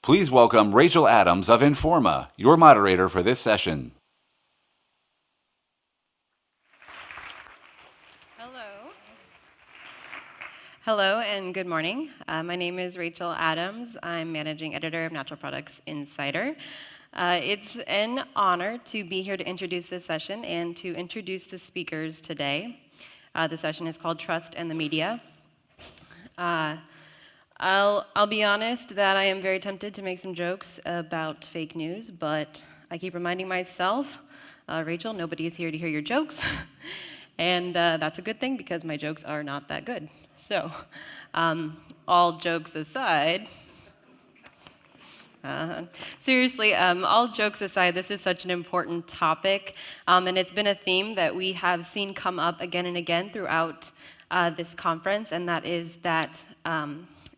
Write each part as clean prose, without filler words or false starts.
Please welcome Rachel Adams of Informa, your moderator for this session. Hello and good morning. My name is Rachel Adams. I'm managing editor of Natural Products Insider. It's an honor to be here to introduce this session and to introduce the speakers today. The session is called Trust and the Media. I'll be honest that I am very tempted to make some jokes about fake news, but I keep reminding myself, Rachel, nobody is here to hear your jokes. And that's a good thing because my jokes are not that good. So, all jokes aside, seriously, all jokes aside, this is such an important topic, and it's been a theme that we have seen come up again and again throughout this conference, and that is that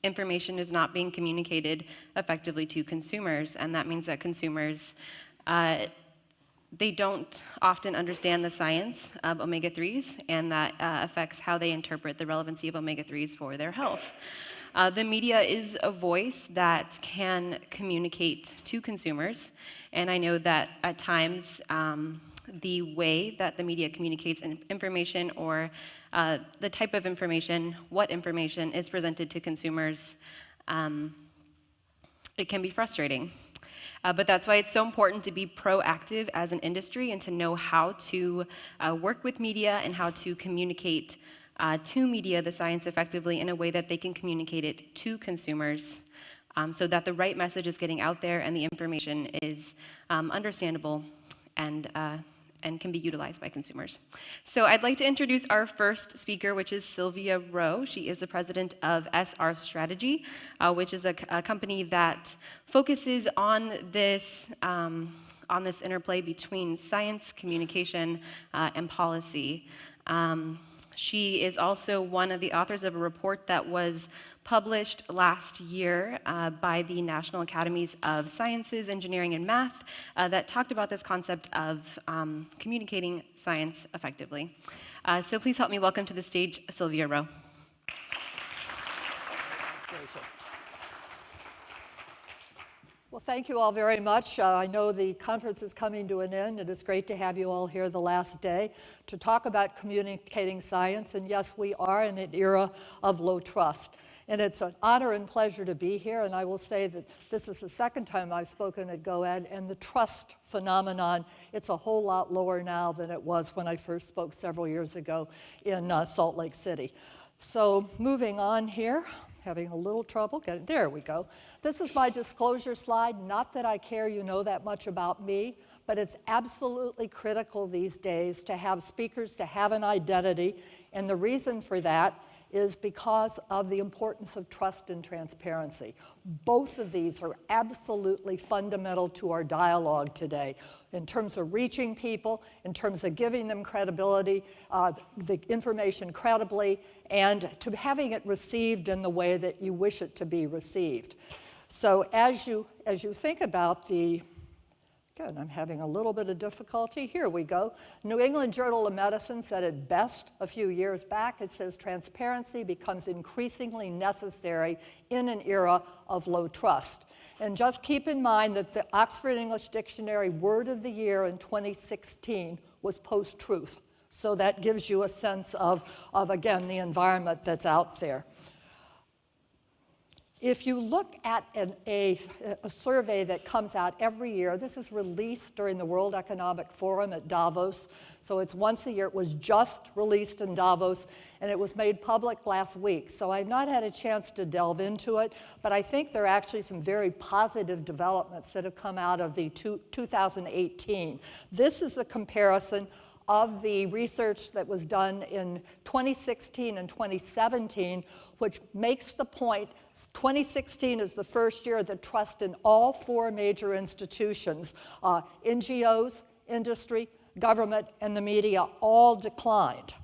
information is not being communicated effectively to consumers, and that means that consumers they don't often understand the science of omega-3s, and that affects how they interpret the relevancy of omega-3s for their health. The media is a voice that can communicate to consumers, and I know that at times the way that the media communicates information or the type of information, what information is presented to consumers, it can be frustrating. But that's why it's so important to be proactive as an industry and to know how to work with media and how to communicate to media the science effectively in a way that they can communicate it to consumers so that the right message is getting out there and the information is understandable and can be utilized by consumers. So I'd like to introduce our first speaker, which is Sylvia Rowe. She is the president of SR Strategy, which is a company that focuses on this interplay between science, communication, and policy. She is also one of the authors of a report that was published last year by the National Academies of Sciences, Engineering, and Math that talked about this concept of communicating science effectively. So please help me welcome to the stage Sylvia Rowe. Well, thank you all very much. I know the conference is coming to an end. It is great to have you all here the last day to talk about communicating science. And yes, we are in an era of low trust. And it's an honor and pleasure to be here. And I will say that this is the second time I've spoken at GOED. And the trust phenomenon, it's a whole lot lower now than it was when I first spoke several years ago in Salt Lake City. So moving on here. Having a little trouble getting, there we go. This is my disclosure slide. Not that I care you know that much about me, but it's absolutely critical these days to have speakers to have an identity. And the reason for that is because of the importance of trust and transparency. Both of these are absolutely fundamental to our dialogue today in terms of reaching people, in terms of giving them credibility, the information credibly, and to having it received in the way that you wish it to be received. So as you think about good, I'm having a little bit of difficulty. Here we go. New England Journal of Medicine said it best a few years back. It says transparency becomes increasingly necessary in an era of low trust. And just keep in mind that the Oxford English Dictionary word of the year in 2016 was post-truth. So that gives you a sense of again, the environment that's out there. If you look at a survey that comes out every year, this is released during the World Economic Forum at Davos, so it's once a year. It was just released in Davos, and it was made public last week. So I've not had a chance to delve into it, but I think there are actually some very positive developments that have come out of the 2018. This is a comparison of the research that was done in 2016 and 2017, which makes the point 2016 is the first year that trust in all four major institutions, NGOs, industry, government, and the media all declined.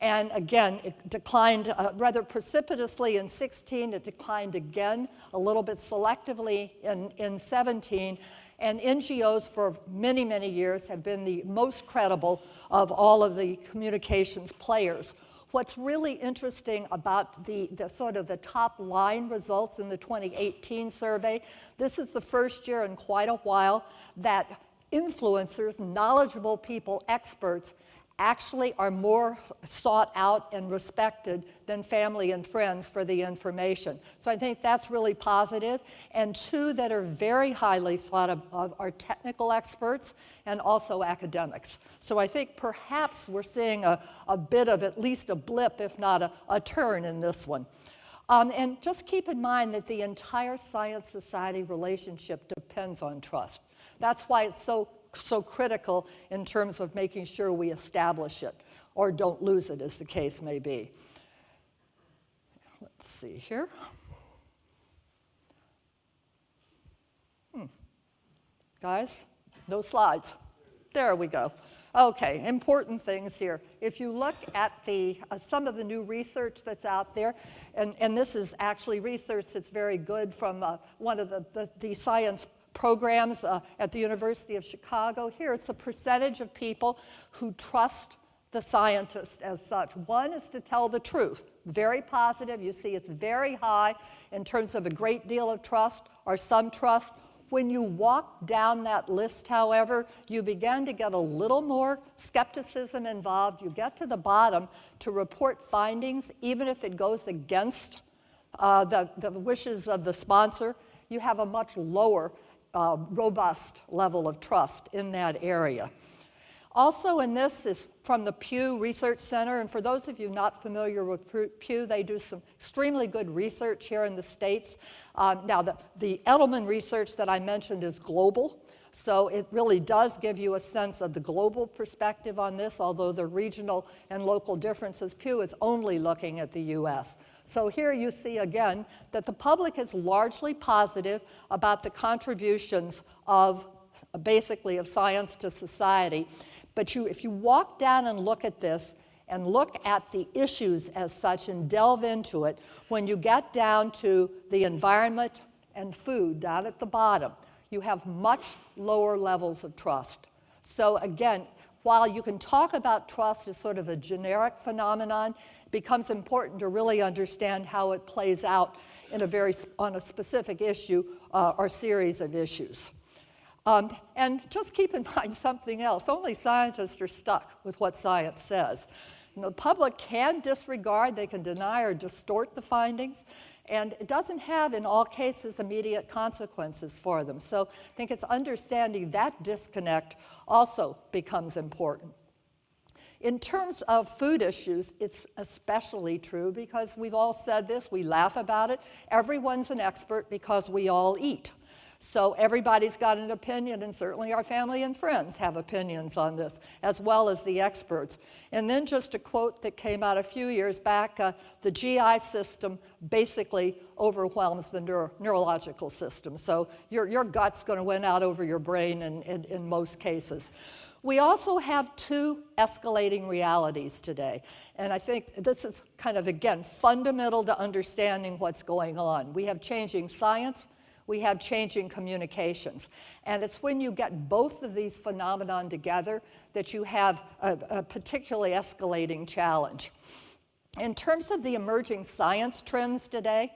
And again, it declined rather precipitously in 16. It declined again a little bit selectively in 17. And NGOs for many, many years have been the most credible of all of the communications players. What's really interesting about the sort of the top line results in the 2018 survey, this is the first year in quite a while that influencers, knowledgeable people, experts, actually are more sought out and respected than family and friends for the information. So I think that's really positive. And two that are very highly thought of are technical experts and also academics. So I think perhaps we're seeing a bit of at least a blip, if not a turn in this one. And just keep in mind that the entire science-society relationship depends on trust. That's why it's so critical in terms of making sure we establish it or don't lose it, as the case may be. Let's see here. Guys, no slides. There we go. Okay, important things here. If you look at some of the new research that's out there, and this is actually research that's very good from one of the science programs at the University of Chicago. Here, it's a percentage of people who trust the scientist as such. One is to tell the truth. Very positive. You see it's very high in terms of a great deal of trust or some trust. When you walk down that list, however, you begin to get a little more skepticism involved. You get to the bottom to report findings, even if it goes against the wishes of the sponsor. You have a much lower robust level of trust in that area. Also, in this is from the Pew Research Center, and for those of you not familiar with Pew, they do some extremely good research here in the States. Now, the Edelman research that I mentioned is global, so it really does give you a sense of the global perspective on this, although the regional and local differences. Pew is only looking at the U.S. So here you see again that the public is largely positive about the contributions of basically of science to society. But if you walk down and look at this and look at the issues as such and delve into it, when you get down to the environment and food down at the bottom, you have much lower levels of trust. So again, while you can talk about trust as sort of a generic phenomenon, it becomes important to really understand how it plays out in on a specific issue or series of issues. And just keep in mind something else. Only scientists are stuck with what science says. And the public can disregard, they can deny or distort the findings, and it doesn't have, in all cases, immediate consequences for them. So I think it's understanding that disconnect also becomes important. In terms of food issues, it's especially true because we've all said this, we laugh about it. Everyone's an expert because we all eat. So everybody's got an opinion, and certainly our family and friends have opinions on this, as well as the experts. And then just a quote that came out a few years back, the GI system basically overwhelms the neurological system. So your gut's going to win out over your brain in most cases. We also have two escalating realities today. And I think this is kind of, again, fundamental to understanding what's going on. We have changing science. We have changing communications. And it's when you get both of these phenomenon together that you have a particularly escalating challenge. In terms of the emerging science trends today,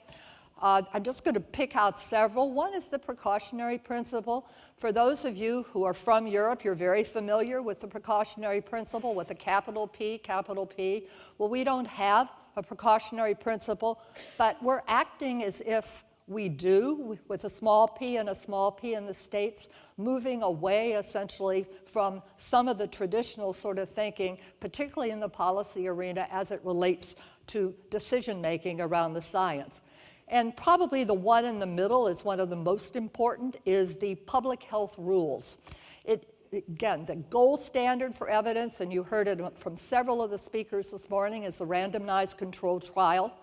I'm just going to pick out several. One is the precautionary principle. For those of you who are from Europe, you're very familiar with the precautionary principle with a capital P, capital P. Well, we don't have a precautionary principle, but we're acting as if we do, with a small p and a small p in the States, moving away essentially from some of the traditional sort of thinking, particularly in the policy arena as it relates to decision-making around the science. And probably the one in the middle is one of the most important, is the public health rules. Again, the gold standard for evidence, and you heard it from several of the speakers this morning, is the randomized controlled trial.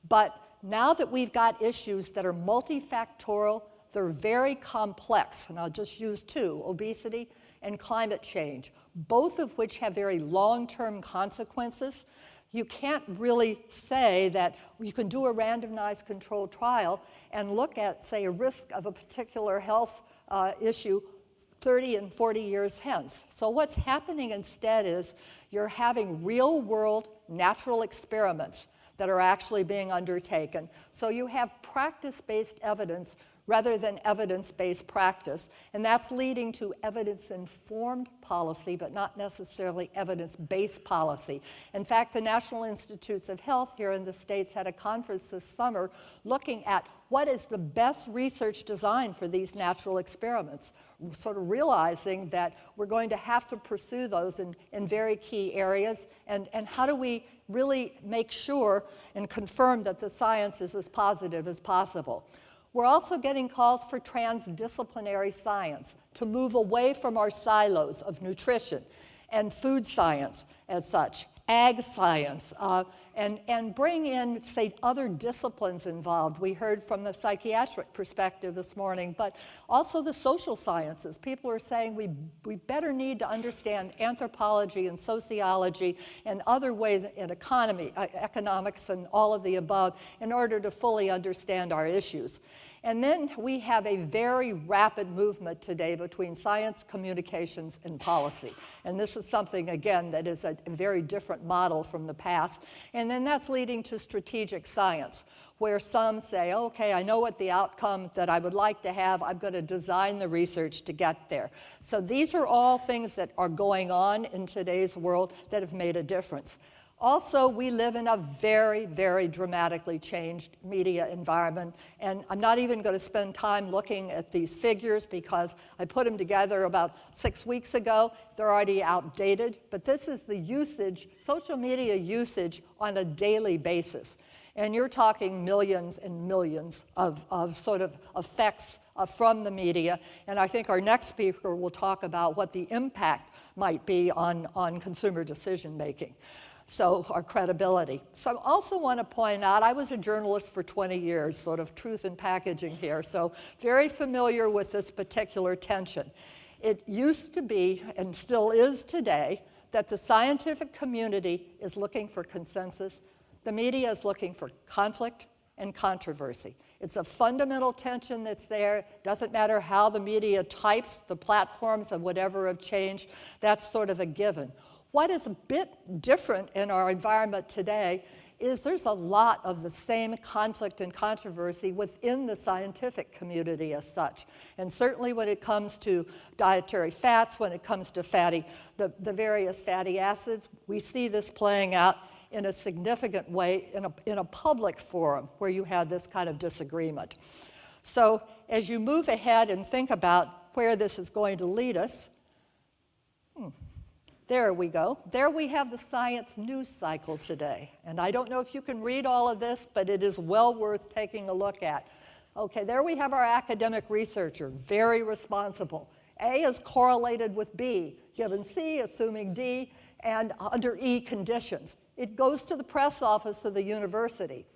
But now that we've got issues that are multifactorial, they're very complex, and I'll just use two, obesity and climate change, both of which have very long-term consequences. You can't really say that you can do a randomized controlled trial and look at, say, a risk of a particular health issue 30 and 40 years hence. So what's happening instead is you're having real-world natural experiments that are actually being undertaken. So you have practice-based evidence rather than evidence-based practice, and that's leading to evidence-informed policy, but not necessarily evidence-based policy. In fact, the National Institutes of Health here in the States had a conference this summer looking at what is the best research design for these natural experiments, sort of realizing that we're going to have to pursue those in very key areas, and how do we really make sure and confirm that the science is as positive as possible. We're also getting calls for transdisciplinary science to move away from our silos of nutrition and food science as such, ag science, and bring in, say, other disciplines involved. We heard from the psychiatric perspective this morning, but also the social sciences. People are saying we better need to understand anthropology and sociology and other ways in economics and all of the above in order to fully understand our issues. And then we have a very rapid movement today between science, communications, and policy. And this is something, again, that is a very different model from the past. And then that's leading to strategic science, where some say, okay, I know what the outcome that I would like to have, I'm going to design the research to get there. So these are all things that are going on in today's world that have made a difference. Also, we live in a very, very dramatically changed media environment, and I'm not even going to spend time looking at these figures because I put them together about 6 weeks ago. They're already outdated, but this is the usage, social media usage on a daily basis. And you're talking millions and millions of sort of effects from the media, and I think our next speaker will talk about what the impact might be on consumer decision making. So our credibility. So I also want to point out, I was a journalist for 20 years, sort of truth in packaging here, so very familiar with this particular tension. It used to be, and still is today, that the scientific community is looking for consensus. The media is looking for conflict and controversy. It's a fundamental tension that's there. Doesn't matter how the media types, the platforms and whatever have changed, that's sort of a given. What is a bit different in our environment today is there's a lot of the same conflict and controversy within the scientific community as such. And certainly when it comes to dietary fats, when it comes to the various fatty acids, we see this playing out in a significant way in a public forum where you have this kind of disagreement. So as you move ahead and think about where this is going to lead us, there we go. There we have the science news cycle today. And I don't know if you can read all of this, but it is well worth taking a look at. Okay, there we have our academic researcher, very responsible. A is correlated with B, given C, assuming D, and under E conditions. It goes to the press office of the university.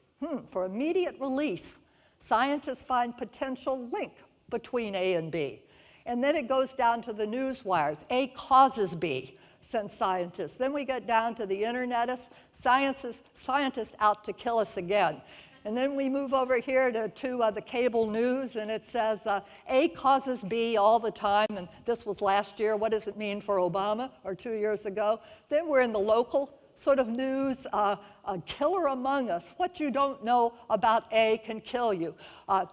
For immediate release, scientists find potential link between A and B. And then it goes down to the news wires. A causes B. Send scientists. Then we get down to the internetists, scientists out to kill us again. And then we move over here to the cable news, and it says A causes B all the time, and this was last year. What does it mean for Obama, or 2 years ago? Then we're in the local sort of news, a killer among us. What you don't know about A can kill you.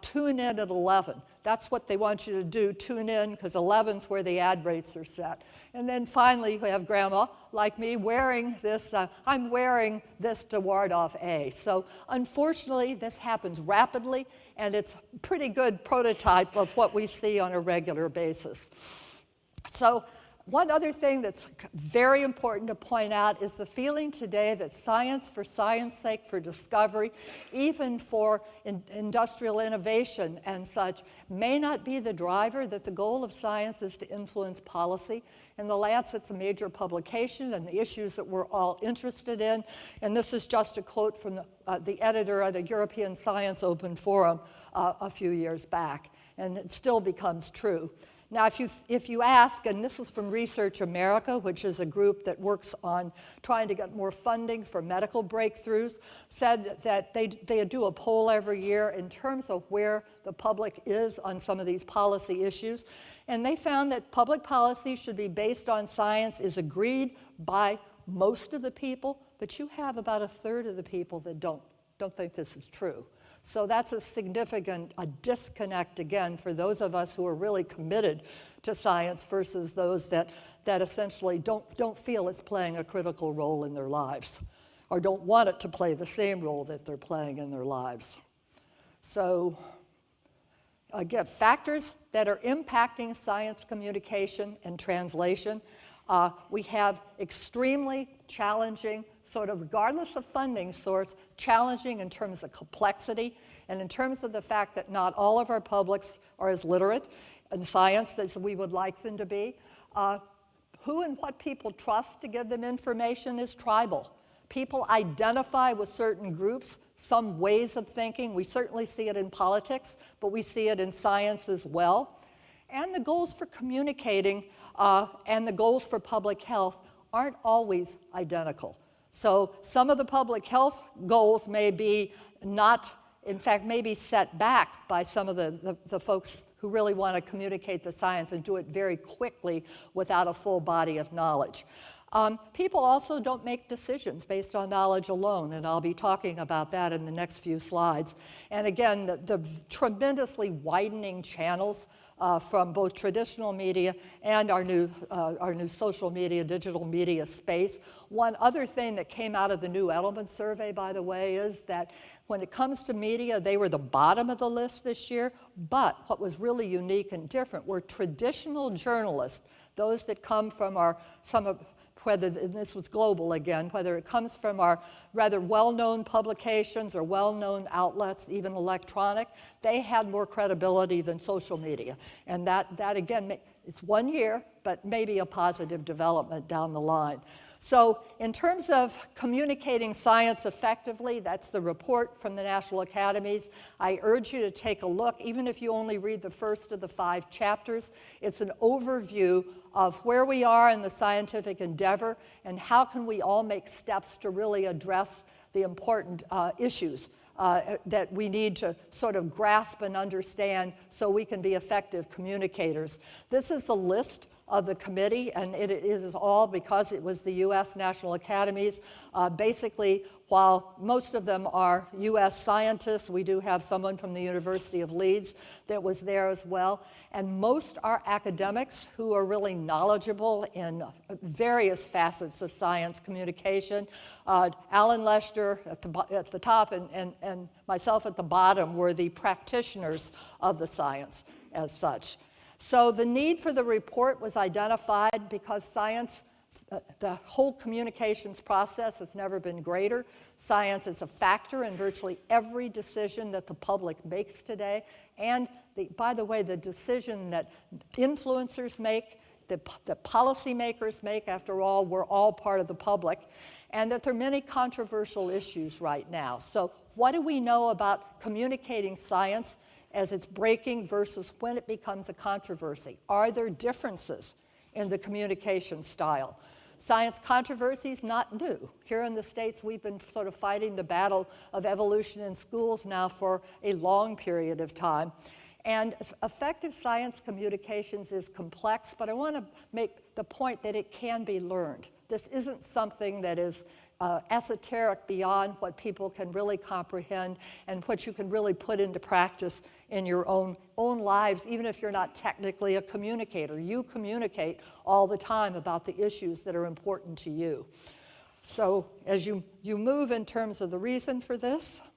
Tune in at 11. That's what they want you to do, tune in, because 11's where the ad rates are set. And then finally, we have grandma, like me, wearing this, I'm wearing this to ward off A. So unfortunately, this happens rapidly, and it's a pretty good prototype of what we see on a regular basis. So one other thing that's very important to point out is the feeling today that science for science sake, for discovery, even for industrial innovation and such, may not be the driver, that the goal of science is to influence policy. And The Lancet's a major publication, and the issues that we're all interested in. And this is just a quote from the editor of the European Science Open Forum a few years back, and it still becomes true. Now, if you ask, and this was from Research America, which is a group that works on trying to get more funding for medical breakthroughs, said that they do a poll every year in terms of where the public is on some of these policy issues. And they found that public policy should be based on science is agreed by most of the people, but you have about a third of the people that don't think this is true. So that's a significant disconnect, again, for those of us who are really committed to science versus those that essentially don't feel it's playing a critical role in their lives or don't want it to play the same role that they're playing in their lives. So, again, factors that are impacting science communication and translation. We have extremely challenging, sort of regardless of funding source, challenging in terms of complexity and in terms of the fact that not all of our publics are as literate in science as we would like them to be. Who and what people trust to give them information is tribal. People identify with certain groups, some ways of thinking. We certainly see it in politics, but we see it in science as well. And the goals for communicating and the goals for public health aren't always identical. So some of the public health goals may be not, in fact, may be set back by some of the folks who really want to communicate the science and do it very quickly without a full body of knowledge. People also don't make decisions based on knowledge alone, and I'll be talking about that in the next few slides. And again, the tremendously widening channels from both traditional media and our new social media, digital media space. One other thing that came out of the New Edelman survey, by the way, is that when it comes to media, they were the bottom of the list this year, but what was really unique and different were traditional journalists, those that come from whether, and this was global again, whether it comes from our rather well-known publications or well-known outlets, even electronic, they had more credibility than social media. And that again, it's 1 year, but maybe a positive development down the line. So in terms of communicating science effectively, that's the report from the National Academies. I urge you to take a look, even if you only read the first of the 5 chapters. It's an overview of where we are in the scientific endeavor and how can we all make steps to really address the important issues that we need to sort of grasp and understand so we can be effective communicators. This is a list of the committee, and it is all because it was the U.S. National Academies. Basically, while most of them are U.S. scientists, we do have someone from the University of Leeds that was there as well. And most are academics who are really knowledgeable in various facets of science communication. Alan Lester at the top and myself at the bottom were the practitioners of the science as such. So the need for the report was identified because science, the whole communications process has never been greater. Science is a factor in virtually every decision that the public makes today. And by the way, the decision that influencers make, that policymakers make, after all, we're all part of the public, and that there are many controversial issues right now. So what do we know about communicating science as it's breaking versus when it becomes a controversy? Are there differences in the communication style? Science controversy is not new. Here in the States, we've been sort of fighting the battle of evolution in schools now for a long period of time. And effective science communications is complex, but I want to make the point that it can be learned. This isn't something that is esoteric beyond what people can really comprehend and what you can really put into practice in your own lives, even if you're not technically a communicator. You communicate all the time about the issues that are important to you. So as you move in terms of the reason for this,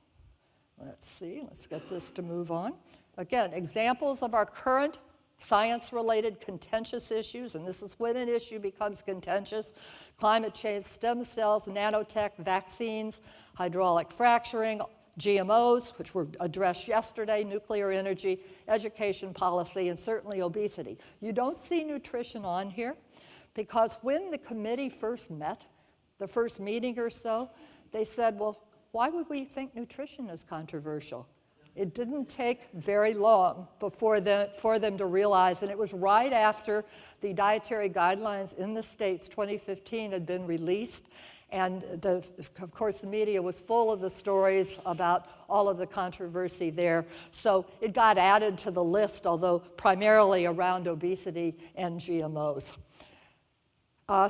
let's get this to move on. Again, examples of our current science-related contentious issues, and this is when an issue becomes contentious: climate change, stem cells, nanotech, vaccines, hydraulic fracturing, GMOs, which were addressed yesterday, nuclear energy, education policy, and certainly obesity. You don't see nutrition on here because when the committee first met, the first meeting or so, they said, well, why would we think nutrition is controversial? It didn't take very long for them to realize, and it was right after the dietary guidelines in the states 2015 had been released, and of course the media was full of the stories about all of the controversy there. So it got added to the list, although primarily around obesity and GMOs.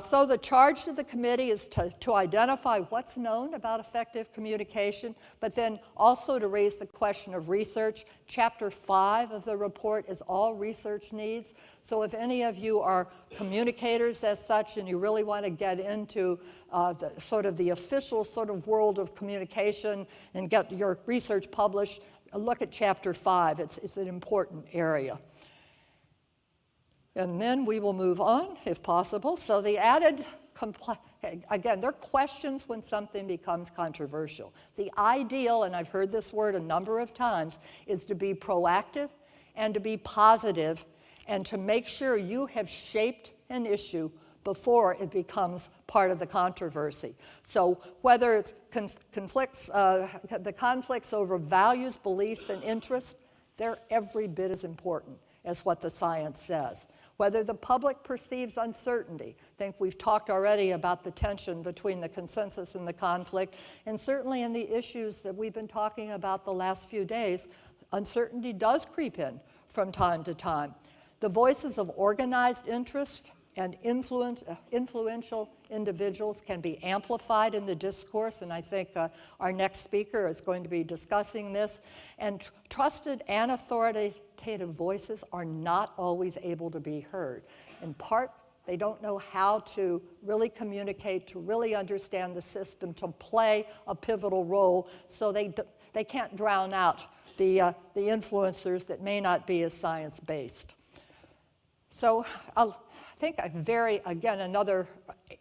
So the charge to the committee is to identify what's known about effective communication, but then also to raise the question of research. Chapter 5 of the report is all research needs. So if any of you are communicators as such and you really want to get into the official sort of world of communication and get your research published, look at Chapter 5. It's an important area. And then we will move on, if possible. So the added, again, there are questions when something becomes controversial. The ideal, and I've heard this word a number of times, is to be proactive and to be positive and to make sure you have shaped an issue before it becomes part of the controversy. So whether it's the conflicts over values, beliefs, and interests, they're every bit as important as what the science says. Whether the public perceives uncertainty, I think we've talked already about the tension between the consensus and the conflict, and certainly in the issues that we've been talking about the last few days, uncertainty does creep in from time to time. The voices of organized interest and influential individuals can be amplified in the discourse, and I think our next speaker is going to be discussing this. And trusted and authoritative voices are not always able to be heard. In part, they don't know how to really communicate, to really understand the system, to play a pivotal role, so they can't drown out the influencers that may not be as science-based. So I think another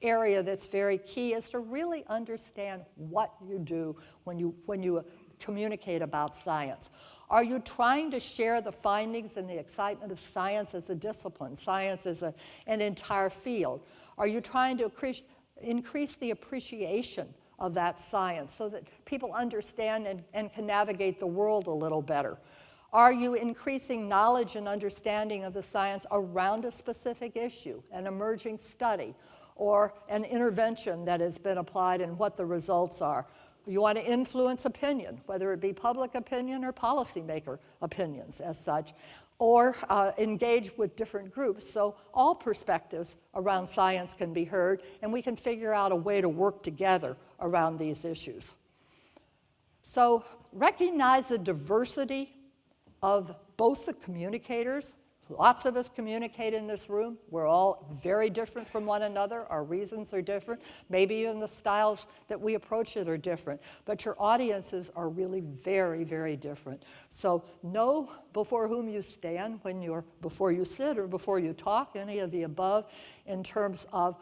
area that's very key is to really understand what you do when you communicate about science. Are you trying to share the findings and the excitement of science as a discipline, science as an entire field? Are you trying to increase the appreciation of that science so that people understand and can navigate the world a little better? Are you increasing knowledge and understanding of the science around a specific issue, an emerging study, or an intervention that has been applied and what the results are? You want to influence opinion, whether it be public opinion or policymaker opinions as such, or engage with different groups. So all perspectives around science can be heard, and we can figure out a way to work together around these issues. So recognize the diversity of both the communicators. Lots of us communicate in this room. We're all very different from one another. Our reasons are different. Maybe even the styles that we approach it are different. But your audiences are really very, very different. So know before whom you stand before you sit or before you talk, any of the above, in terms of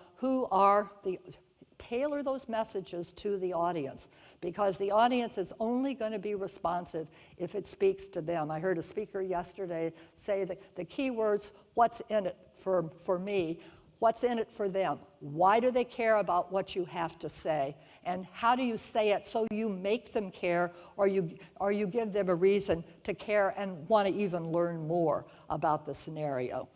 tailor those messages to the audience, because the audience is only going to be responsive if it speaks to them. I heard a speaker yesterday say that the key words, what's in it for me, what's in it for them? Why do they care about what you have to say? And how do you say it so you make them care, or you give them a reason to care and want to even learn more about the scenario?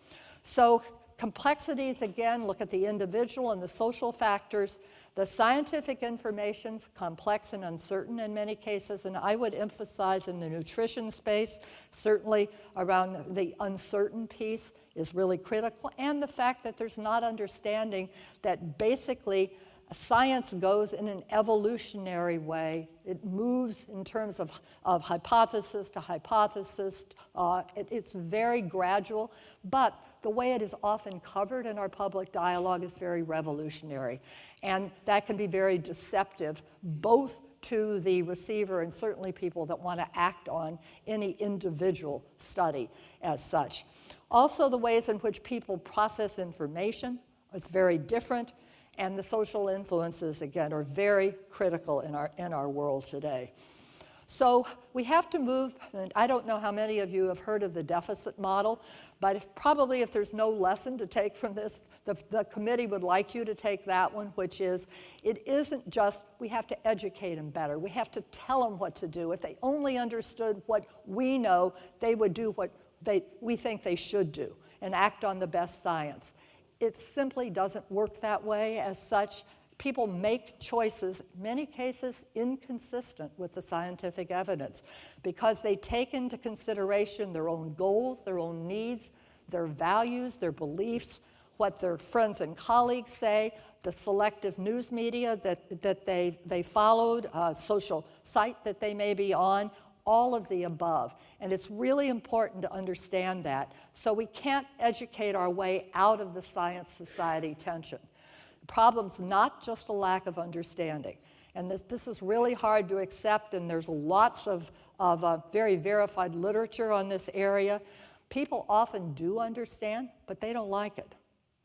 So complexities, again, look at the individual and the social factors. The scientific information's complex and uncertain in many cases, and I would emphasize in the nutrition space, certainly around the uncertain piece is really critical, and the fact that there's not understanding that basically science goes in an evolutionary way. It moves in terms of hypothesis to hypothesis. It's very gradual, but the way it is often covered in our public dialogue is very revolutionary. And that can be very deceptive, both to the receiver and certainly people that want to act on any individual study as such. Also, the ways in which people process information is very different, and the social influences, again, are very critical in our world today. So we have to move, and I don't know how many of you have heard of the deficit model, but probably if there's no lesson to take from this, the committee would like you to take that one, which is, it isn't just, we have to educate them better. We have to tell them what to do. If they only understood what we know, they would do what we think they should do and act on the best science. It simply doesn't work that way. As such, people make choices, in many cases inconsistent with the scientific evidence, because they take into consideration their own goals, their own needs, their values, their beliefs, what their friends and colleagues say, the selective news media that they followed, social site that they may be on, all of the above. And it's really important to understand that. So we can't educate our way out of the science-society tension. The problem's not just a lack of understanding. And this is really hard to accept, and there's lots of very verified literature on this area. People often do understand, but they don't like it.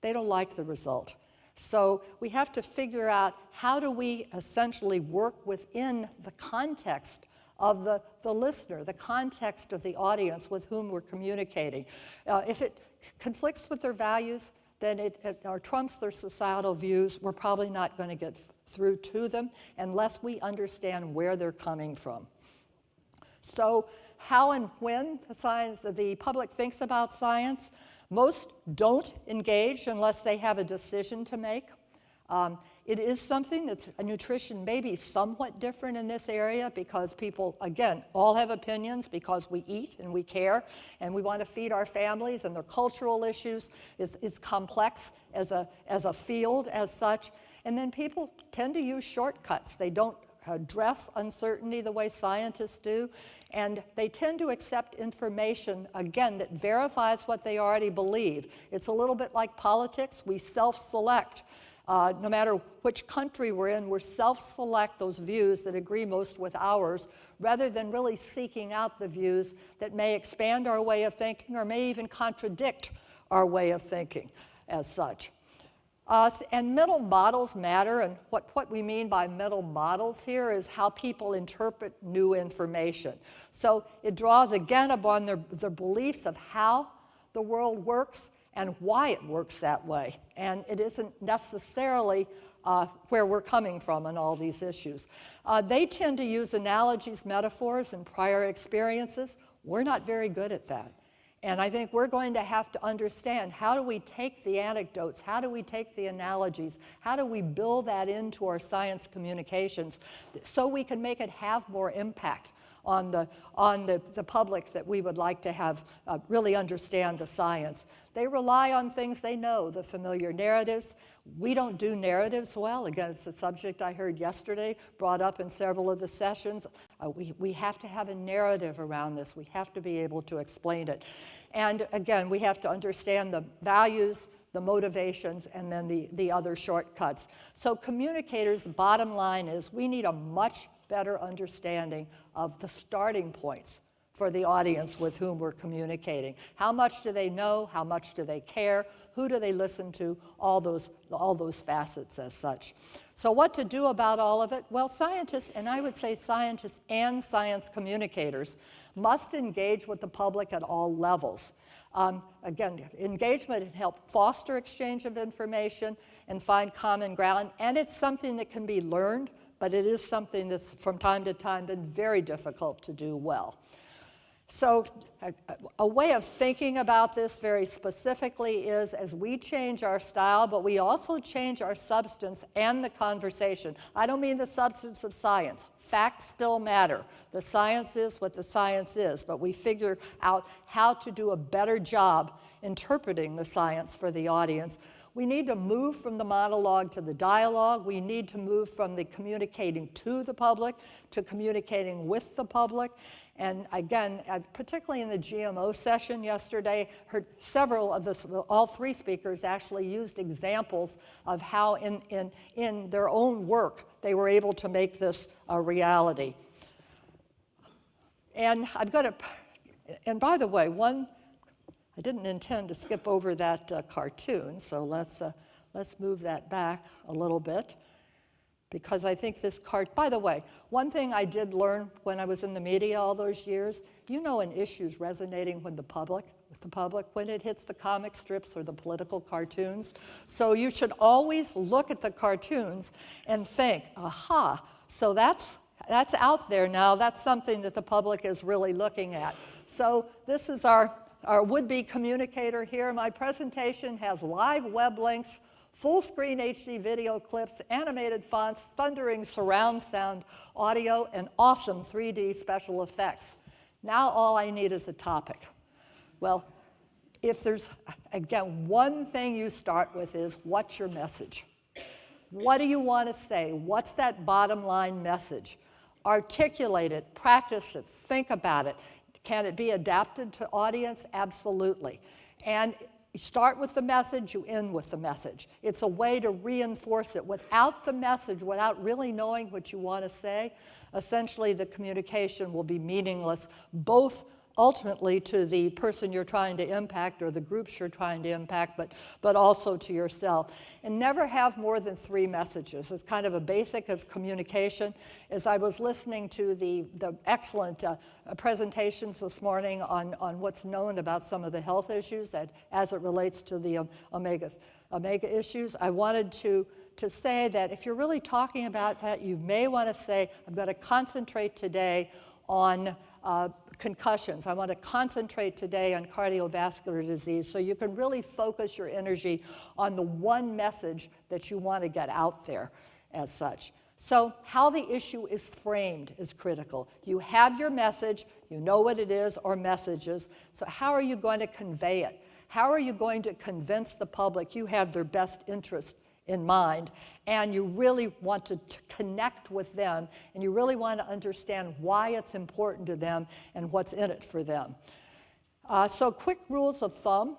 They don't like the result. So we have to figure out, how do we essentially work within the context of the listener, the context of the audience with whom we're communicating. If it conflicts with their values, then or trumps their societal views, we're probably not going to get through to them unless we understand where they're coming from. So how and when the public thinks about science, most don't engage unless they have a decision to make. It is something that's, nutrition may be somewhat different in this area, because people, again, all have opinions because we eat and we care and we want to feed our families, and their cultural issues is complex as a field as such. And then people tend to use shortcuts. They don't address uncertainty the way scientists do, and they tend to accept information, again, that verifies what they already believe. It's a little bit like politics. We self-select. No matter which country we're in, we self-select those views that agree most with ours, rather than really seeking out the views that may expand our way of thinking or may even contradict our way of thinking as such. And mental models matter, and what we mean by mental models here is how people interpret new information. So it draws again upon their beliefs of how the world works and why it works that way. And it isn't necessarily where we're coming from on all these issues. They tend to use analogies, metaphors, and prior experiences. We're not very good at that. And I think we're going to have to understand, how do we take the anecdotes, how do we take the analogies, how do we build that into our science communications so we can make it have more impact on the public that we would like to have really understand the science. They rely on things they know, the familiar narratives. We don't do narratives well. Again, it's a subject I heard yesterday, brought up in several of the sessions. We have to have a narrative around this. We have to be able to explain it. And again, we have to understand the values, the motivations, and then the other shortcuts. So communicators, bottom line is, we need a much better understanding of the starting points for the audience with whom we're communicating. How much do they know? How much do they care? Who do they listen to? All those facets as such. So what to do about all of it? Well, scientists, and I would say scientists and science communicators, must engage with the public at all levels. Again, engagement can help foster exchange of information and find common ground, and it's something that can be learned, but it is something that's from time to time been very difficult to do well. So a way of thinking about this very specifically is, as we change our style, but we also change our substance and the conversation. I don't mean the substance of science. Facts still matter. The science is what the science is, but we figure out how to do a better job interpreting the science for the audience. We need to move from the monologue to the dialogue. We need to move from the communicating to the public to communicating with the public. And again, particularly in the GMO session yesterday, heard several of all three speakers actually used examples of how in their own work they were able to make this a reality. And and by the way, I didn't intend to skip over that cartoon, so let's move that back a little bit. because I think this by the way, one thing I did learn when I was in the media all those years, you know an issue's resonating with the public, when it hits the comic strips or the political cartoons. So you should always look at the cartoons and think, aha, so that's out there now. That's something that the public is really looking at. So this is our would-be communicator here. My presentation has live web links, full screen HD video clips, animated fonts, thundering surround sound audio, and awesome 3D special effects. Now all I need is a topic. Well, if there's, again, one thing you start with is, what's your message? What do you want to say? What's that bottom line message? Articulate it, practice it, think about it. Can it be adapted to audience? Absolutely. And you start with the message, you end with the message. It's a way to reinforce it. Without the message, without really knowing what you want to say, essentially the communication will be meaningless, both ultimately to the person you're trying to impact or the groups you're trying to impact, but also to yourself. And never have more than 3 messages. It's kind of a basic of communication. As I was listening to the excellent presentations this morning on what's known about some of the health issues as it relates to the omega issues, I wanted to say that if you're really talking about that, you may want to say, I'm going to concentrate today on concussions. I want to concentrate today on cardiovascular disease, so you can really focus your energy on the one message that you want to get out there as such. So how the issue is framed is critical. You have your message, you know what it is, or messages, so how are you going to convey it? How are you going to convince the public you have their best interest in mind, and you really want to connect with them, and you really want to understand why it's important to them and what's in it for them. So quick rules of thumb,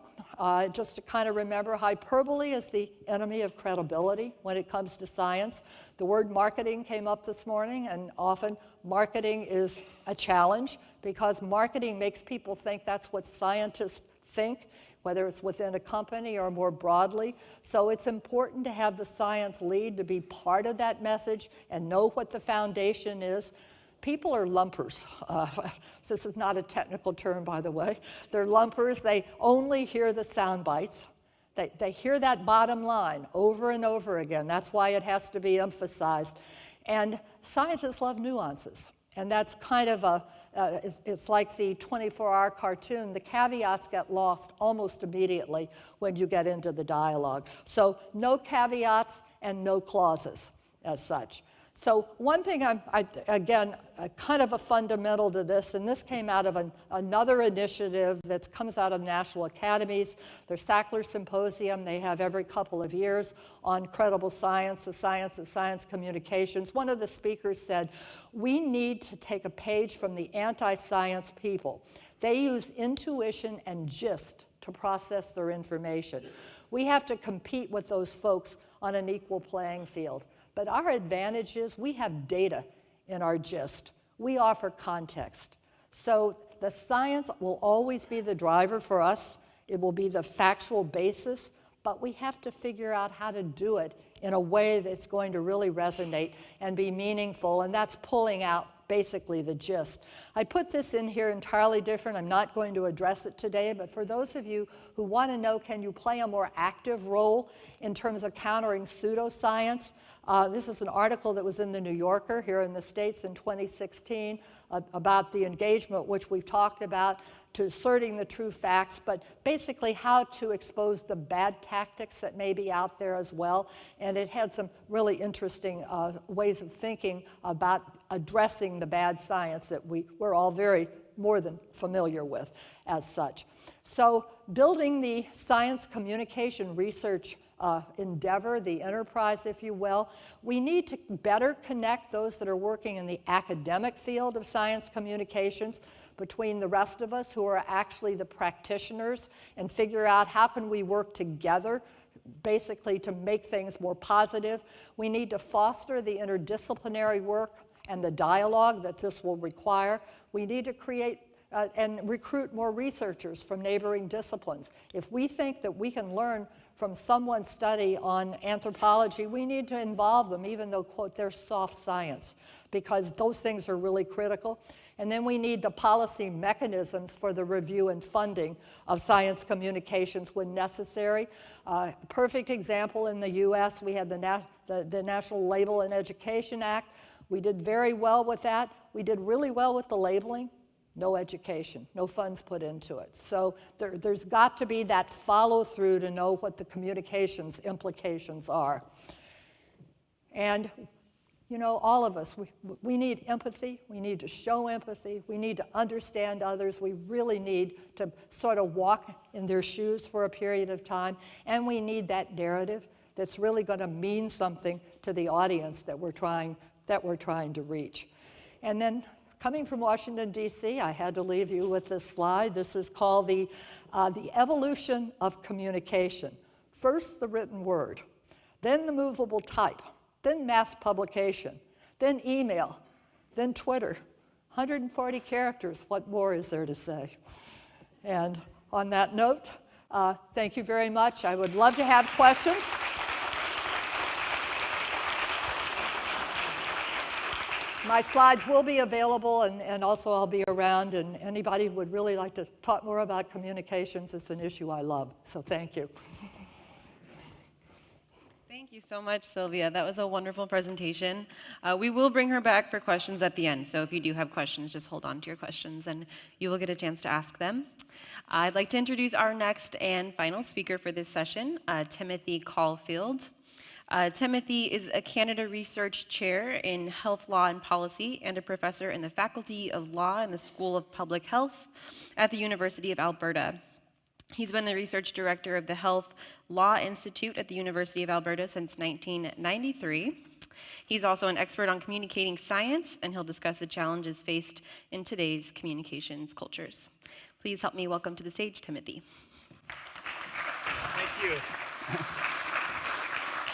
just to kind of remember, hyperbole is the enemy of credibility when it comes to science. The word marketing came up this morning, and often marketing is a challenge because marketing makes people think that's what scientists think, whether it's within a company or more broadly. So it's important to have the science lead to be part of that message and know what the foundation is. People are lumpers. This is not a technical term, by the way. They're lumpers. They only hear the sound bites. They hear that bottom line over and over again. That's why it has to be emphasized. And scientists love nuances. And that's kind of it's like the 24-hour cartoon. The caveats get lost almost immediately when you get into the dialogue. So no caveats and no clauses as such. So one thing, again, kind of a fundamental to this, and this came out of another initiative that comes out of national academies. Their Sackler Symposium they have every couple of years on credible science, the science of science communications. One of the speakers said, we need to take a page from the anti-science people. They use intuition and gist to process their information. We have to compete with those folks on an equal playing field. But our advantage is we have data in our gist. We offer context. So the science will always be the driver for us. It will be the factual basis, but we have to figure out how to do it in a way that's going to really resonate and be meaningful, and that's pulling out basically the gist. I put this in here entirely different. I'm not going to address it today, but for those of you who want to know, can you play a more active role in terms of countering pseudoscience? This is an article that was in the New Yorker here in the States in 2016 about the engagement, which we've talked about, to asserting the true facts, but basically how to expose the bad tactics that may be out there as well. And it had some really interesting ways of thinking about addressing the bad science that we're all very more than familiar with as such. So building the science communication research endeavor, the enterprise, if you will, we need to better connect those that are working in the academic field of science communications between the rest of us who are actually the practitioners and figure out how can we work together basically to make things more positive. We need to foster the interdisciplinary work and the dialogue that this will require. We need to create and recruit more researchers from neighboring disciplines. If we think that we can learn from someone's study on anthropology, we need to involve them, even though, quote, they're soft science, because those things are really critical. And then we need the policy mechanisms for the review and funding of science communications when necessary. Perfect example in the US, we had the National Label and Education Act. We did very well with that. We did really well with the labeling. No education, no funds put into it. So there's got to be that follow through to know what the communications implications are. And you know, all of us, we need empathy, we need to show empathy, we need to understand others, we really need to sort of walk in their shoes for a period of time, and we need that narrative that's really going to mean something to the audience that we're trying to reach. And then, coming from Washington, D.C., I had to leave you with this slide. This is called the evolution of communication. First, the written word, then the movable type, then mass publication, then email, then Twitter. 140 characters, what more is there to say? And on that note, thank you very much. I would love to have questions. My slides will be available, and also I'll be around, and anybody who would really like to talk more about communications, it's an issue I love, so thank you. Thank you so much, Sylvia. That was a wonderful presentation. We will bring her back for questions at the end, so if you do have questions, just hold on to your questions, and you will get a chance to ask them. I'd like to introduce our next and final speaker for this session, Timothy Caulfield. Timothy is a Canada Research Chair in Health Law and Policy and a professor in the Faculty of Law in the School of Public Health at the University of Alberta. He's been the research director of the Health Law Institute at the University of Alberta since 1993. He's also an expert on communicating science, and he'll discuss the challenges faced in today's communications cultures. Please help me welcome to the stage, Timothy. Thank you.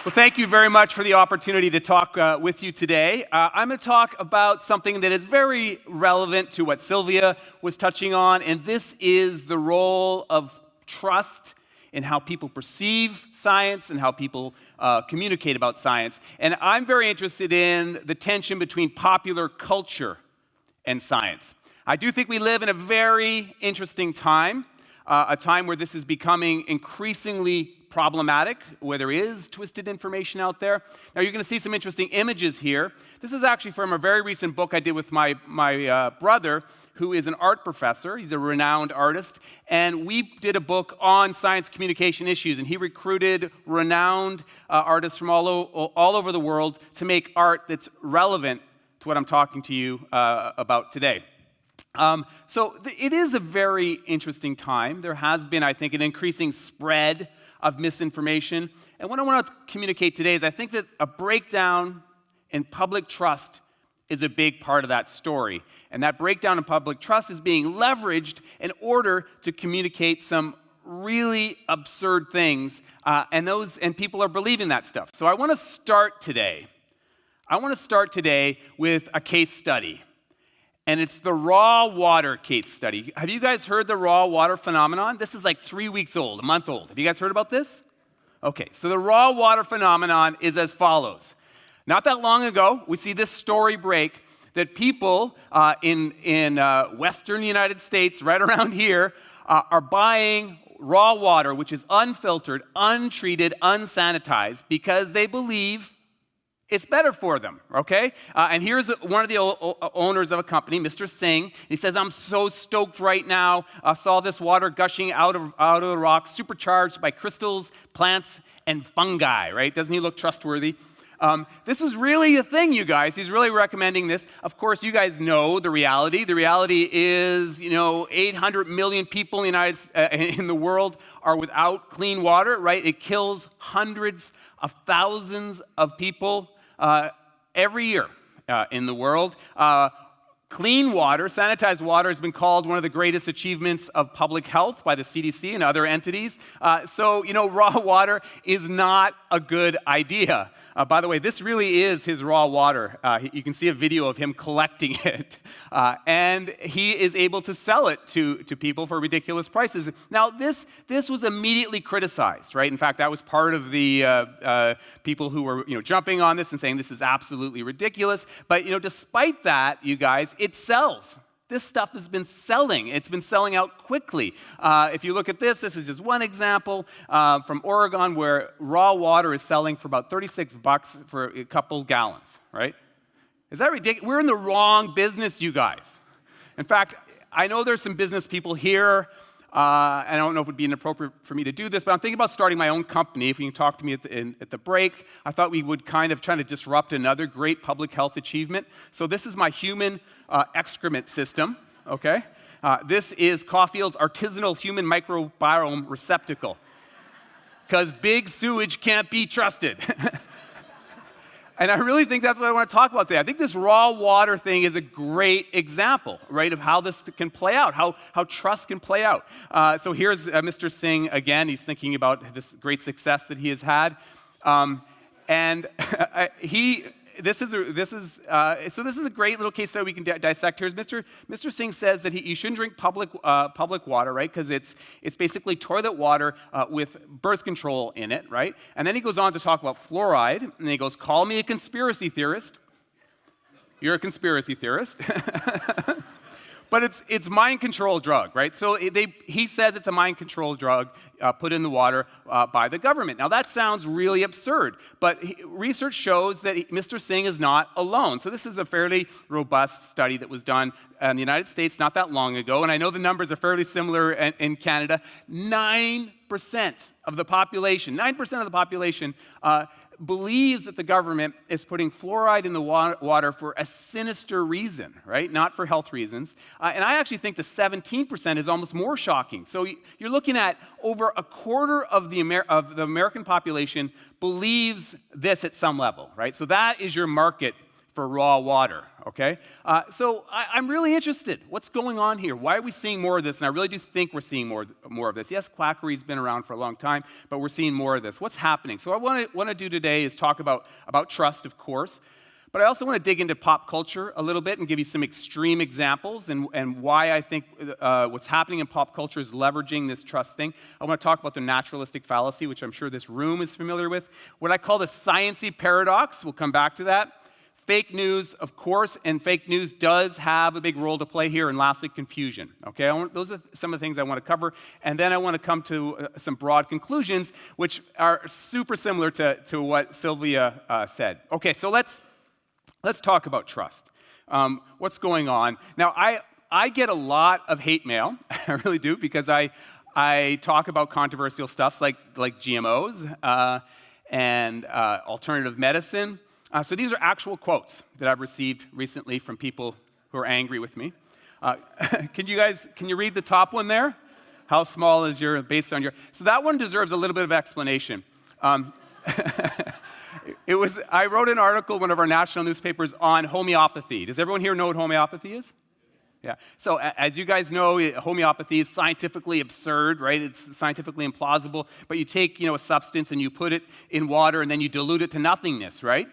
Well, thank you very much for the opportunity to talk with you today. I'm going to talk about something that is very relevant to what Sylvia was touching on, and this is the role of trust in how people perceive science and how people communicate about science. And I'm very interested in the tension between popular culture and science. I do think we live in a very interesting time, a time where this is becoming increasingly problematic, where there is twisted information out there. Now, you're going to see some interesting images here. This is actually from a very recent book I did with my brother, who is an art professor. He's a renowned artist. And we did a book on science communication issues, and he recruited renowned artists from all over the world to make art that's relevant to what I'm talking to you about today. It is a very interesting time. There has been, I think, an increasing spread of misinformation. And what I want to communicate today is I think that a breakdown in public trust is a big part of that story. And that breakdown in public trust is being leveraged in order to communicate some really absurd things, and people are believing that stuff. So I want to start today with a case study. And it's the raw water case study. Have you guys heard the raw water phenomenon? This is like 3 weeks old, a month old. Have you guys heard about this? Okay, so the raw water phenomenon is as follows. Not that long ago, we see this story break that people in Western United States, right around here, are buying raw water, which is unfiltered, untreated, unsanitized, because they believe it's better for them, okay? And here's one of the owners of a company, Mr. Singh. He says, I'm so stoked right now. I saw this water gushing out of the rock, supercharged by crystals, plants, and fungi, right? Doesn't he look trustworthy? This is really a thing, you guys. He's really recommending this. Of course, you guys know the reality. The reality is, 800 million people in the world are without clean water, right? It kills hundreds of thousands of people every year in the world. Clean water, sanitized water, has been called one of the greatest achievements of public health by the CDC and other entities. Raw water is not a good idea. By the way, this really is his raw water. You can see a video of him collecting it. And he is able to sell it to people for ridiculous prices. Now, this was immediately criticized, right? In fact, that was part of the people who were jumping on this and saying this is absolutely ridiculous. But despite that, you guys, it sells. This stuff has been selling. It's been selling out quickly. If you look at this is just one example from Oregon where raw water is selling for about $36 for a couple gallons, right? Is that ridiculous? We're in the wrong business, you guys. In fact, I know there's some business people here. I don't know if it would be inappropriate for me to do this, but I'm thinking about starting my own company. If you can talk to me at the break, I thought we would kind of try to disrupt another great public health achievement. So this is my human excrement system, okay? This is Caulfield's artisanal human microbiome receptacle, because big sewage can't be trusted. And I really think that's what I want to talk about today. I think this raw water thing is a great example, right, of how this can play out, how trust can play out. So here's Mr. Singh again. He's thinking about this great success that he has had. And this is a great little case study we can dissect. Here's Mr. Singh says that you shouldn't drink public water, right? Because it's basically toilet water with birth control in it, right? And then he goes on to talk about fluoride, and he goes, "Call me a conspiracy theorist." You're a conspiracy theorist. But it's mind control drug, right? So he says it's a mind control drug put in the water by the government. Now that sounds really absurd, but research shows that Mr. Singh is not alone. So this is a fairly robust study that was done in the United States not that long ago, and I know the numbers are fairly similar in Canada. 9% of the population believes that the government is putting fluoride in the water for a sinister reason, right? Not for health reasons. And I actually think the 17% is almost more shocking. So you're looking at over a quarter of the American population believes this at some level, right? So that is your market for raw water, okay? So I'm really interested. What's going on here? Why are we seeing more of this? And I really do think we're seeing more of this. Yes, quackery's been around for a long time, but we're seeing more of this. What's happening? So what I want to do today is talk about trust, of course, but I also want to dig into pop culture a little bit and give you some extreme examples and why I think what's happening in pop culture is leveraging this trust thing. I want to talk about the naturalistic fallacy, which I'm sure this room is familiar with. What I call the science-y paradox, we'll come back to that. Fake news, of course, and fake news does have a big role to play here, and lastly, confusion, okay? Those are some of the things I want to cover, and then I want to come to some broad conclusions, which are super similar to what Sylvia said. Okay, so let's talk about trust. What's going on? Now, I get a lot of hate mail, I really do, because I talk about controversial stuff like GMOs and alternative medicine. So these are actual quotes that I've received recently from people who are angry with me. Can you read the top one there? How small is based on your, so that one deserves a little bit of explanation. I wrote an article in one of our national newspapers on homeopathy. Does everyone here know what homeopathy is? Yeah. So as you guys know, homeopathy is scientifically absurd, right? It's scientifically implausible, but you take, a substance and you put it in water and then you dilute it to nothingness, right?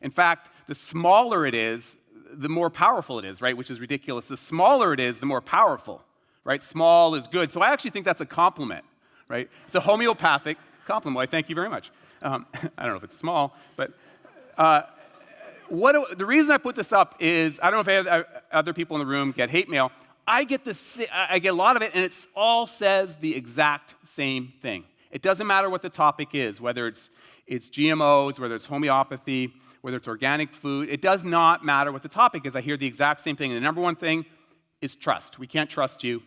In fact, the smaller it is, the more powerful it is, right? Which is ridiculous. The smaller it is, the more powerful, right? Small is good. So I actually think that's a compliment, right? It's a homeopathic compliment. Well, thank you very much. I don't know if it's small, but the reason I put this up is, I don't know if other people in the room get hate mail. I get a lot of it, and it all says the exact same thing. It doesn't matter what the topic is, whether it's GMOs, whether it's homeopathy, whether it's organic food. It does not matter what the topic is. I hear the exact same thing. And the number one thing is trust. We can't trust you.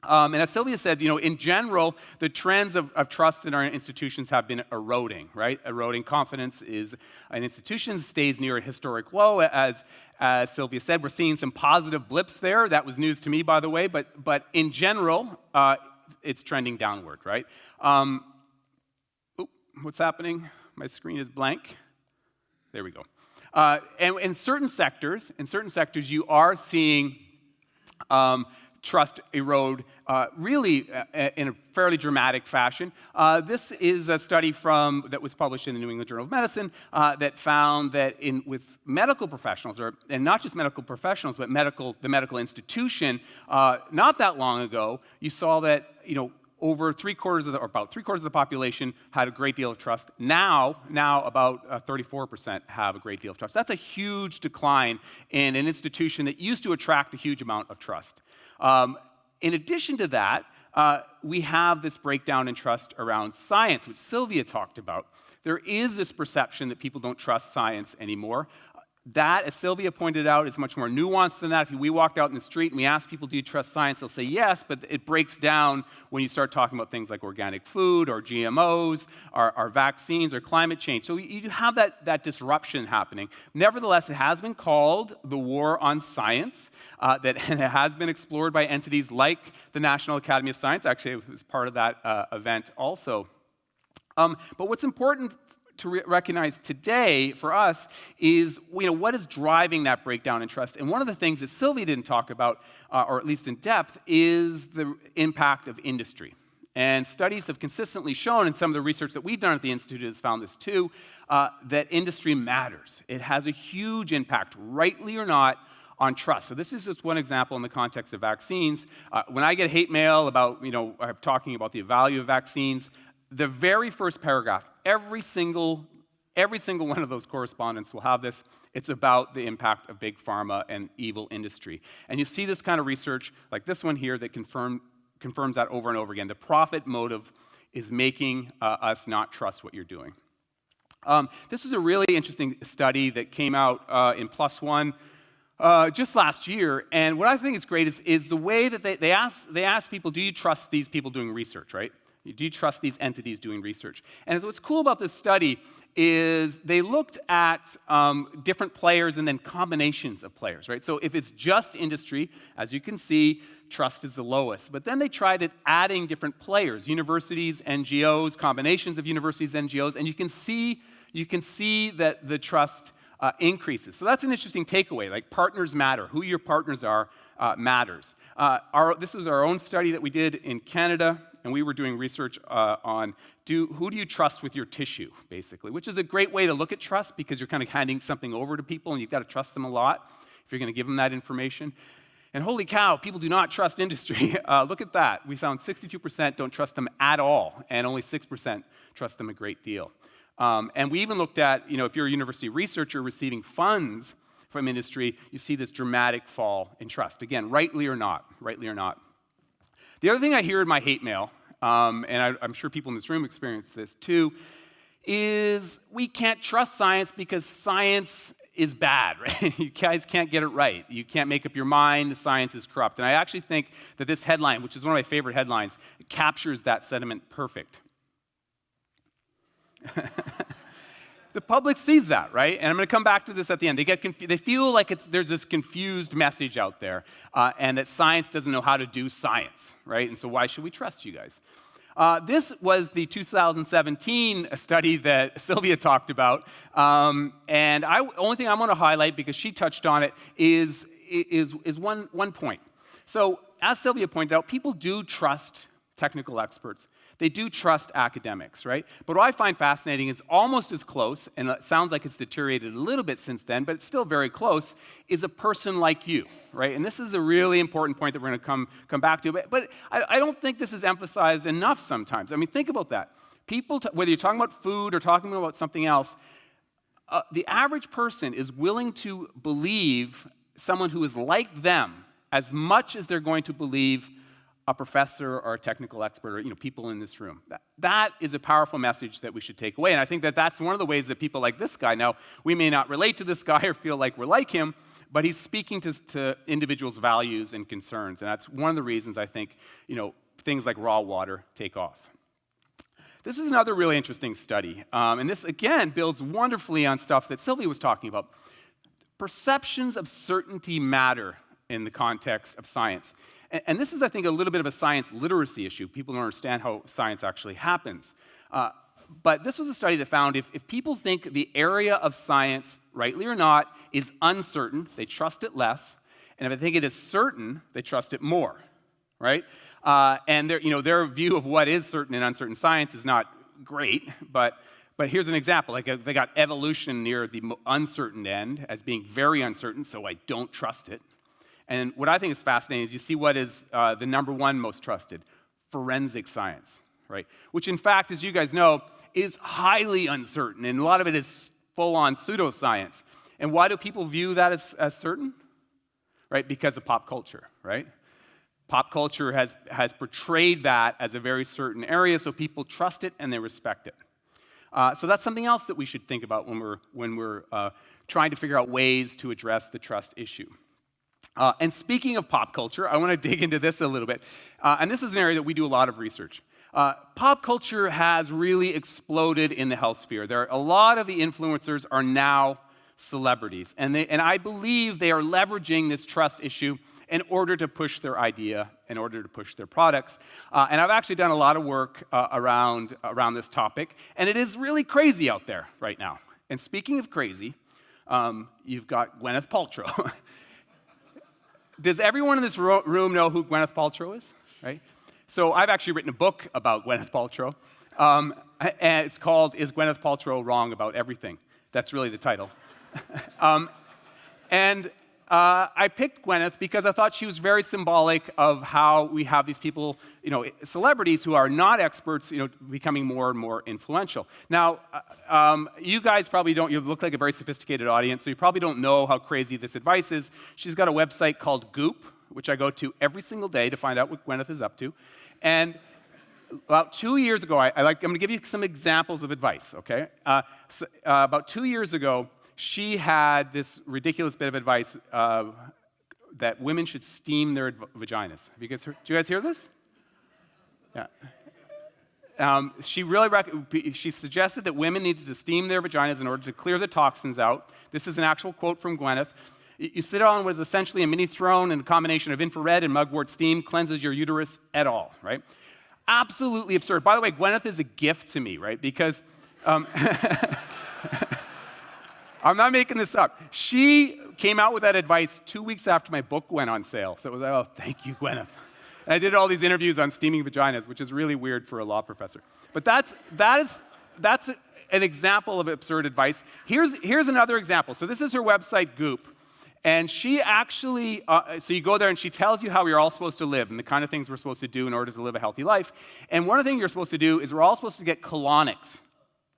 And as Sylvia said, in general, the trends of trust in our institutions have been eroding, right? Eroding confidence in institutions stays near a historic low. As Sylvia said, we're seeing some positive blips there. That was news to me, by the way. But in general, it's trending downward, right? What's happening? My screen is blank. There we go. And in certain sectors, you are seeing trust erode really in a fairly dramatic fashion. This is a study that was published in the New England Journal of Medicine that found that with medical professionals, and not just medical professionals, but the medical institution, not that long ago, you saw that over about three-quarters of the population had a great deal of trust. Now about 34% have a great deal of trust. That's a huge decline in an institution that used to attract a huge amount of trust. In addition to that, we have this breakdown in trust around science, which Sylvia talked about. There is this perception that people don't trust science anymore. That, as Sylvia pointed out, is much more nuanced than that. If we walked out in the street and we asked people, do you trust science? They'll say yes, but it breaks down when you start talking about things like organic food or GMOs or vaccines or climate change. So you have that disruption happening. Nevertheless, it has been called the war on science, and it has been explored by entities like the National Academy of Science. Actually, it was part of that event also. But what's important to recognize today for us is what is driving that breakdown in trust. And one of the things that Sylvia didn't talk about, or at least in depth, is the impact of industry. And studies have consistently shown, and some of the research that we've done at the Institute has found this too, that industry matters. It has a huge impact, rightly or not, on trust. So this is just one example in the context of vaccines. When I get hate mail about, talking about the value of vaccines, the very first paragraph, every single one of those correspondents will have this. It's about the impact of big pharma and evil industry. And you see this kind of research, like this one here, that confirms that over and over again. The profit motive is making us not trust what you're doing. This is a really interesting study that came out in PLOS One just last year. And what I think is great is the way that they ask people, do you trust these people doing research, right? Do you trust these entities doing research? And what's cool about this study is they looked at different players and then combinations of players, right? So if it's just industry, as you can see, trust is the lowest. But then they tried it adding different players, universities, NGOs, combinations of universities, NGOs, and you can see that the trust increases. So that's an interesting takeaway. Like, partners matter. Who your partners are matters. This was our own study that we did in Canada, and we were doing research on who do you trust with your tissue, basically, which is a great way to look at trust because you're kind of handing something over to people, and you've got to trust them a lot if you're going to give them that information. And holy cow, people do not trust industry. Look at that. We found 62% don't trust them at all, and only 6% trust them a great deal. And we even looked at, if you're a university researcher receiving funds from industry, you see this dramatic fall in trust. Again, rightly or not. The other thing I hear in my hate mail, and I'm sure people in this room experience this too, is we can't trust science because science is bad, right? You guys can't get it right. You can't make up your mind. The science is corrupt. And I actually think that this headline, which is one of my favorite headlines, captures that sentiment perfect. The public sees that, right? And I'm going to come back to this at the end. They feel like there's this confused message out there, and that science doesn't know how to do science, right? And so why should we trust you guys? This was the 2017 study that Sylvia talked about, and only thing I'm going to highlight, because she touched on it, is one point. So, as Sylvia pointed out, people do trust technical experts. They do trust academics, right? But what I find fascinating is almost as close, and it sounds like it's deteriorated a little bit since then, but it's still very close, is a person like you, right? And this is a really important point that we're going to come back to. But I don't think this is emphasized enough sometimes. I mean, think about that. People, whether you're talking about food or talking about something else, the average person is willing to believe someone who is like them as much as they're going to believe a professor or a technical expert or people in this room. That is a powerful message that we should take away. And I think that that's one of the ways that people like this guy, now we may not relate to this guy or feel like we're like him, but he's speaking to individuals' values and concerns. And that's one of the reasons I think things like raw water take off. This is another really interesting study. And this, again, builds wonderfully on stuff that Sylvia was talking about. Perceptions of certainty matter in the context of science. And this is, I think, a little bit of a science literacy issue. People don't understand how science actually happens. But this was a study that found if people think the area of science, rightly or not, is uncertain, they trust it less. And if they think it is certain, they trust it more. right? And their view of what is certain and uncertain science is not great, but here's an example. Like they got evolution near the uncertain end as being very uncertain, so I don't trust it. And what I think is fascinating is you see what is the number one most trusted, forensic science, right? Which in fact, as you guys know, is highly uncertain, and a lot of it is full-on pseudoscience. And why do people view that as certain? Right, because of pop culture, right? Pop culture has portrayed that as a very certain area, so people trust it and they respect it. So that's something else that we should think about when we're trying to figure out ways to address the trust issue. And speaking of pop culture, I want to dig into this a little bit. And this is an area that we do a lot of research. Pop culture has really exploded in the health sphere. A lot of the influencers are now celebrities. And I believe they are leveraging this trust issue in order to push their idea, in order to push their products. And I've actually done a lot of work around this topic. And it is really crazy out there right now. And speaking of crazy, you've got Gwyneth Paltrow. Does everyone in this room know who Gwyneth Paltrow is? Right? So I've actually written a book about Gwyneth Paltrow. And it's called Is Gwyneth Paltrow Wrong About Everything? That's really the title. I picked Gwyneth because I thought she was very symbolic of how we have these people, celebrities who are not experts, becoming more and more influential. Now, you guys probably don't, you look like a very sophisticated audience, so you probably don't know how crazy this advice is. She's got a website called Goop, which I go to every single day to find out what Gwyneth is up to. And about 2 years ago, I'm going to give you some examples of advice, okay? About 2 years ago, she had this ridiculous bit of advice that women should steam their vaginas. Do you guys hear this? Yeah. She suggested that women needed to steam their vaginas in order to clear the toxins out. This is an actual quote from Gwyneth. You sit on what is essentially a mini throne, and a combination of infrared and mugwort steam cleanses your uterus et al., right? Absolutely absurd. By the way, Gwyneth is a gift to me, right? Because I'm not making this up. She came out with that advice 2 weeks after my book went on sale. So it was like, oh, thank you, Gwyneth. And I did all these interviews on steaming vaginas, which is really weird for a law professor. But that's an example of absurd advice. Here's another example. So this is her website, Goop. And she actually, so you go there and she tells you how you're all supposed to live and the kind of things we're supposed to do in order to live a healthy life. And one of the things you're supposed to do is we're all supposed to get colonics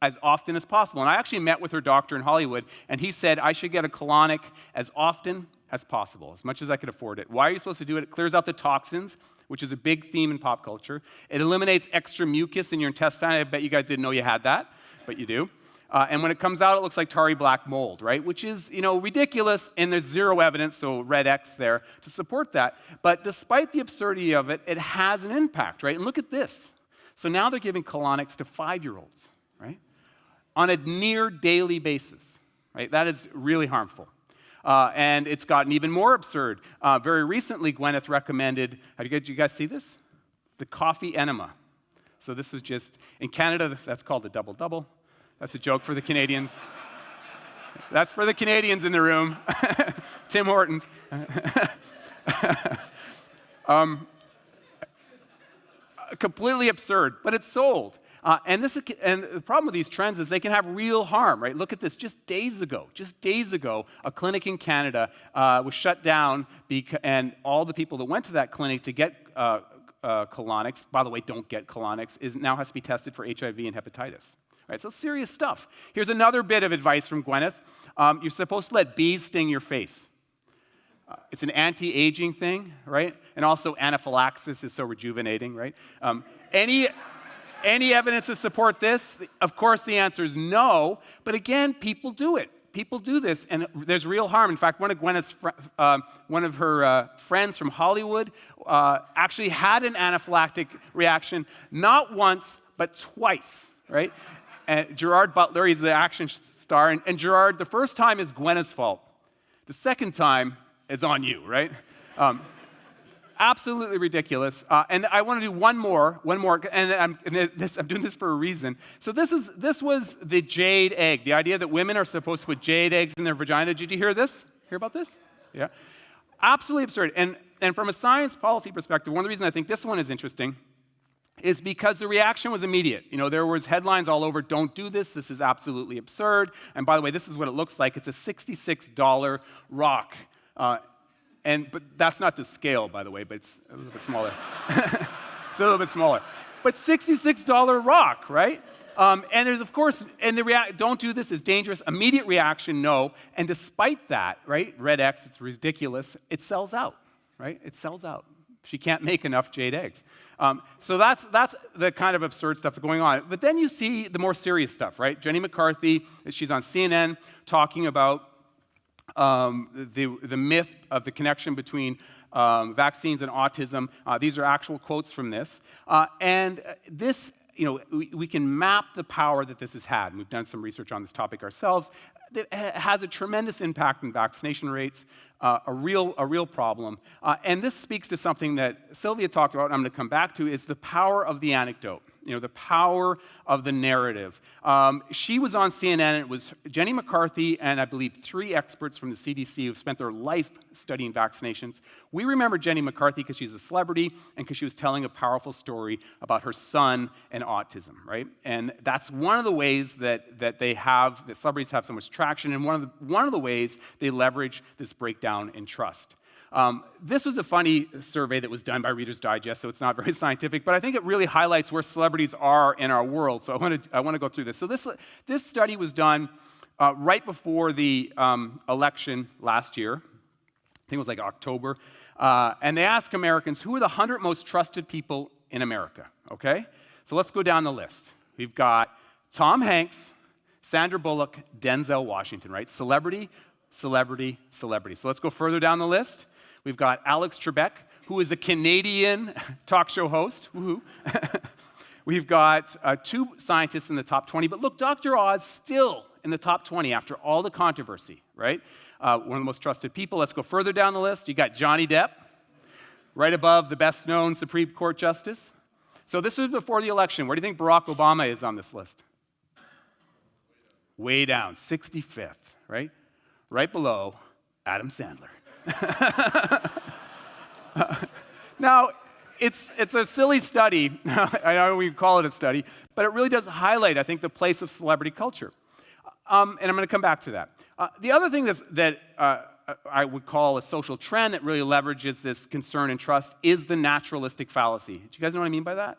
as often as possible. And I actually met with her doctor in Hollywood, and he said I should get a colonic as often as possible, as much as I could afford it. Why are you supposed to do it? It clears out the toxins, which is a big theme in pop culture. It eliminates extra mucus in your intestine. I bet you guys didn't know you had that, but you do. And when it comes out, it looks like tarry black mold, right? Which is, ridiculous, and there's zero evidence, so red X there, to support that. But despite the absurdity of it, it has an impact, right? And look at this. So now they're giving colonics to 5-year-olds, right? On a near daily basis, right? That is really harmful. And it's gotten even more absurd. Very recently, Gwyneth recommended, did you guys see this? The coffee enema. So this was just, in Canada, that's called a double-double. That's a joke for the Canadians. That's for the Canadians in the room. Tim Hortons. Completely absurd, but it's sold. And the problem with these trends is they can have real harm, right? Look at this. Just days ago, a clinic in Canada was shut down, and all the people that went to that clinic to get colonics, by the way, don't get colonics, now has to be tested for HIV and hepatitis. Right, so serious stuff. Here's another bit of advice from Gwyneth. You're supposed to let bees sting your face. It's an anti-aging thing, right? And also anaphylaxis is so rejuvenating, right? Any evidence to support this? Of course, the answer is no. But again, people do it. People do this, and there's real harm. In fact, one of her friends from Hollywood actually had an anaphylactic reaction, not once, but twice, right? And Gerard Butler, he's the action star, and Gerard, the first time is Gwyneth's fault. The second time is on you, right? Absolutely ridiculous. And I want to do one more, and I'm doing this for a reason. So this was the jade egg, the idea that women are supposed to put jade eggs in their vagina. Did you hear this? Hear about this? Yeah. Absolutely absurd. And And from a science policy perspective, one of the reasons I think this one is interesting is because the reaction was immediate. There was headlines all over, don't do this is absolutely absurd. And by the way, this is what it looks like. It's a $66 rock. But that's not to scale, by the way, but it's a little bit smaller. It's a little bit smaller. But $66 rock, right? And there's, of course, don't do this, it's dangerous. Immediate reaction, no. And despite that, right, red X, it's ridiculous, it sells out, right? It sells out. She can't make enough jade eggs. So that's the kind of absurd stuff that's going on. But then you see the more serious stuff, right? Jenny McCarthy, she's on CNN talking about the myth of the connection between vaccines and autism. These are actual quotes from this. And this, we can map the power that this has had. We've done some research on this topic ourselves. It has a tremendous impact on vaccination rates, a real problem. And this speaks to something that Sylvia talked about, and I'm going to come back to, is the power of the anecdote, the power of the narrative. She was on CNN, and it was Jenny McCarthy and I believe 3 experts from the CDC who've spent their life studying vaccinations. We remember Jenny McCarthy because she's a celebrity and because she was telling a powerful story about her son and autism, right? And that's one of the ways that celebrities have so much traction, and one of the ways they leverage this breakdown in trust. This was a funny survey that was done by Reader's Digest, so it's not very scientific, but I think it really highlights where celebrities are in our world. So I want to go through this. So this study was done right before the election last year. I think it was like October. And they asked Americans, who are the 100 most trusted people in America? Okay? So let's go down the list. We've got Tom Hanks, Sandra Bullock, Denzel Washington, right? Celebrity, celebrity, celebrity. So let's go further down the list. We've got Alex Trebek, who is a Canadian talk show host. Woohoo. We've got 2 scientists in the top 20. But look, Dr. Oz still in the top 20 after all the controversy, right? One of the most trusted people. Let's go further down the list. You got Johnny Depp, right above the best-known Supreme Court justice. So this was before the election. Where do you think Barack Obama is on this list? Way down, 65th, right? Right below Adam Sandler. Now, it's a silly study. I know we call it a study, but it really does highlight, I think, the place of celebrity culture. And I'm going to come back to that. The other thing that I would call a social trend that really leverages this concern and trust is the naturalistic fallacy. Do you guys know what I mean by that?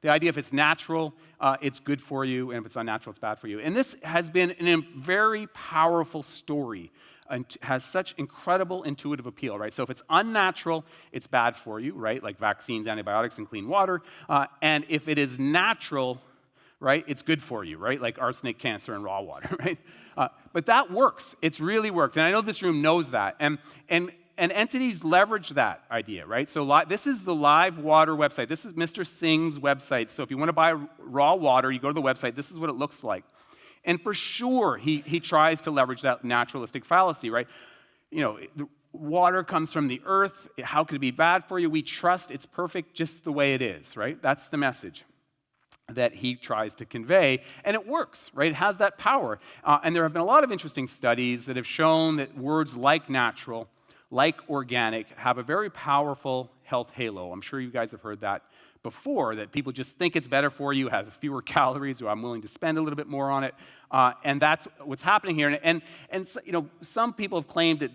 The idea if it's natural, it's good for you, and if it's unnatural, it's bad for you. And this has been a very powerful story and has such incredible intuitive appeal, right? So if it's unnatural, it's bad for you, right? Like vaccines, antibiotics, and clean water. And if it is natural, right, it's good for you, right? Like arsenic, cancer, and raw water, right? But that works. It's really worked. And I know this room knows that. And entities leverage that idea, right? So this is the Live Water website. This is Mr. Singh's website. So if you want to buy raw water, you go to the website. This is what it looks like. And for sure, he tries to leverage that naturalistic fallacy, right? The water comes from the earth. How could it be bad for you? We trust it's perfect just the way it is, right? That's the message that he tries to convey, and it works, right? It has that power. And there have been a lot of interesting studies that have shown that words like natural, like organic, have a very powerful health halo. I'm sure you guys have heard that before, that people just think it's better for you, has fewer calories, or I'm willing to spend a little bit more on it. And that's what's happening here. And some people have claimed that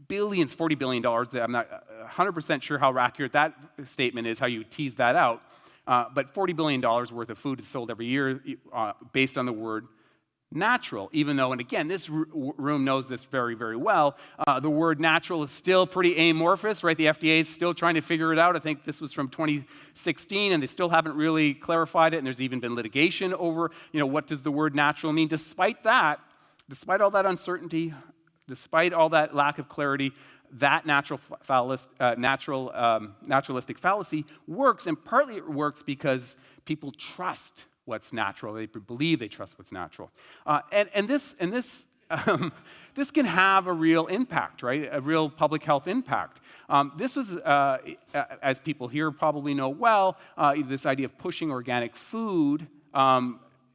billions, $40 billion, I'm not 100% sure how accurate that statement is, how you tease that out. But $40 billion worth of food is sold every year based on the word natural, even though, and again, this room knows this very, very well, the word natural is still pretty amorphous, right? The FDA is still trying to figure it out. I think this was from 2016, and they still haven't really clarified it, and there's even been litigation over, what does the word natural mean? Despite that, despite all that uncertainty, despite all that lack of clarity, that naturalistic fallacy works, and partly it works because people trust what's natural. They believe they trust what's natural. And this can have a real impact, right? A real public health impact. This was, as people here probably know well, this idea of pushing organic food,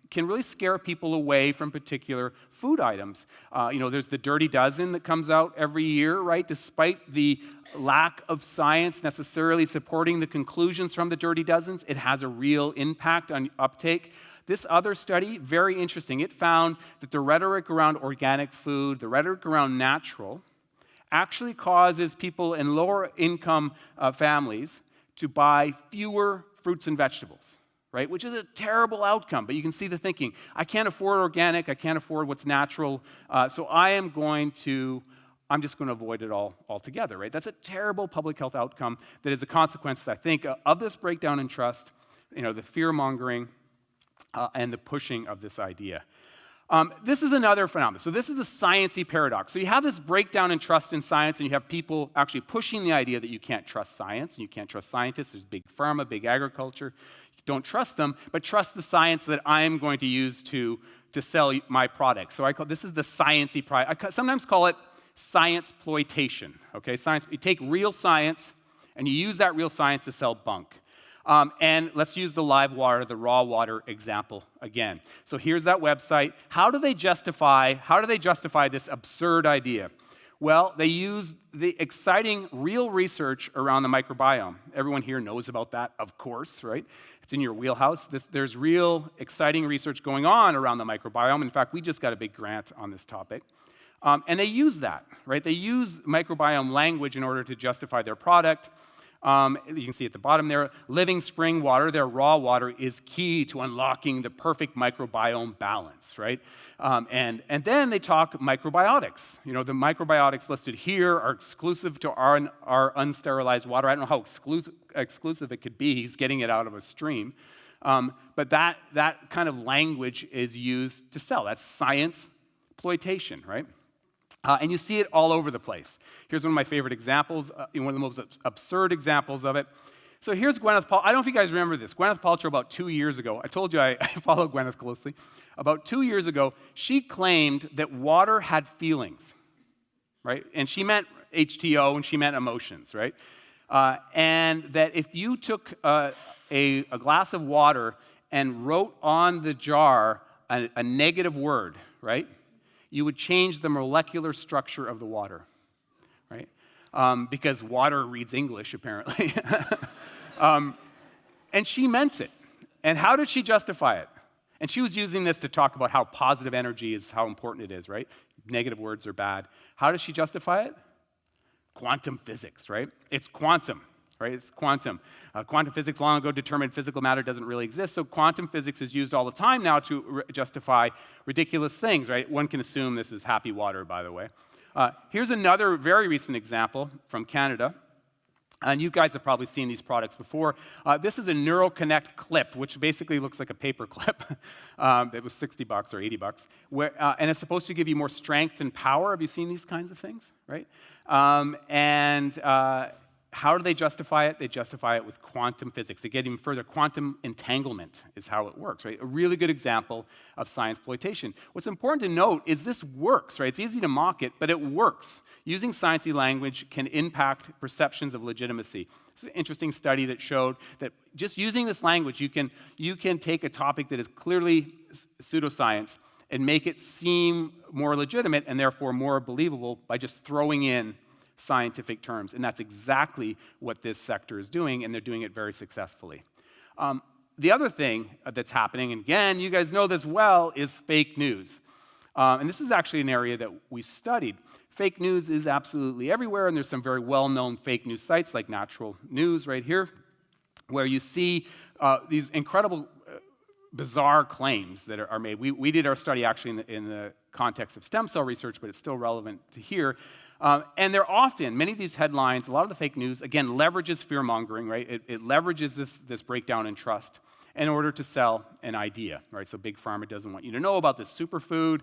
can really scare people away from particular food items. There's the Dirty Dozen that comes out every year, right? Despite the lack of science necessarily supporting the conclusions from the Dirty Dozens, it has a real impact on uptake. This other study, very interesting, it found that the rhetoric around organic food, the rhetoric around natural, actually causes people in lower income families to buy fewer fruits and vegetables, right? Which is a terrible outcome, but you can see the thinking. I can't afford organic, I can't afford what's natural, so I'm just going to avoid it all altogether, right? That's a terrible public health outcome that is a consequence, I think, of this breakdown in trust, the fear-mongering, and the pushing of this idea. This is another phenomenon. So this is the sciencey paradox. So you have this breakdown in trust in science, and you have people actually pushing the idea that you can't trust science, and you can't trust scientists. There's big pharma, big agriculture. You don't trust them, but trust the science that I'm going to use to sell my product. So this is the sciencey I sometimes call it science-ploitation. Okay, science. You take real science, and you use that real science to sell bunk. And let's use the live water, the raw water example again. So here's that website. How do they justify this absurd idea? Well, they use the exciting real research around the microbiome. Everyone here knows about that, of course, right? It's in your wheelhouse. There's real exciting research going on around the microbiome. In fact, we just got a big grant on this topic. And they use that, right? They use microbiome language in order to justify their product. You can see at the bottom there, living spring water, their raw water, is key to unlocking the perfect microbiome balance, right? And then they talk microbiotics. The microbiotics listed here are exclusive to our unsterilized water. I don't know how exclusive it could be. He's getting it out of a stream. But that kind of language is used to sell. That's science exploitation, right? And you see it all over the place. Here's one of my favorite examples, one of the most absurd examples of it. So here's Gwyneth Paltrow. I don't know if you guys remember this. Gwyneth Paltrow, about 2 years ago, I told you I follow Gwyneth closely. About 2 years ago, she claimed that water had feelings, right? And she meant H2O, and she meant emotions, right? And that if you took a glass of water and wrote on the jar a negative word, right? You would change the molecular structure of the water, right? Because water reads English, apparently. And she meant it. And how did she justify it? And she was using this to talk about how positive energy is, how important it is, right? Negative words are bad. How does she justify it? Quantum physics, right? It's quantum. Right? It's quantum. Quantum physics long ago determined physical matter doesn't really exist, so quantum physics is used all the time now to justify ridiculous things, right? One can assume this is happy water, by the way. Here's another very recent example from Canada, and you guys have probably seen these products before. This is a NeuroConnect clip, which basically looks like a paper clip. It was $60 or $80, and it's supposed to give you more strength and power. Have you seen these kinds of things, right? How do they justify it? They justify it with quantum physics. They get even further. Quantum entanglement is how it works, right? A really good example of science exploitation. What's important to note is this works, right? It's easy to mock it, but it works. Using sciencey language can impact perceptions of legitimacy. It's an interesting study that showed that just using this language, you can take a topic that is clearly pseudoscience and make it seem more legitimate and therefore more believable by just throwing in scientific terms. And that's exactly what this sector is doing, and they're doing it very successfully. The other thing that's happening, and again, you guys know this well, is fake news. And this is actually an area that we studied. Fake news is absolutely everywhere, and there's some very well-known fake news sites like Natural News right here, where you see these incredible, bizarre claims that are made. We did our study actually in the context of stem cell research, but it's still relevant to here. And they're often, many of these headlines, a lot of the fake news, again, leverages fear-mongering, right? It leverages this breakdown in trust in order to sell an idea, right? So Big Pharma doesn't want you to know about this superfood.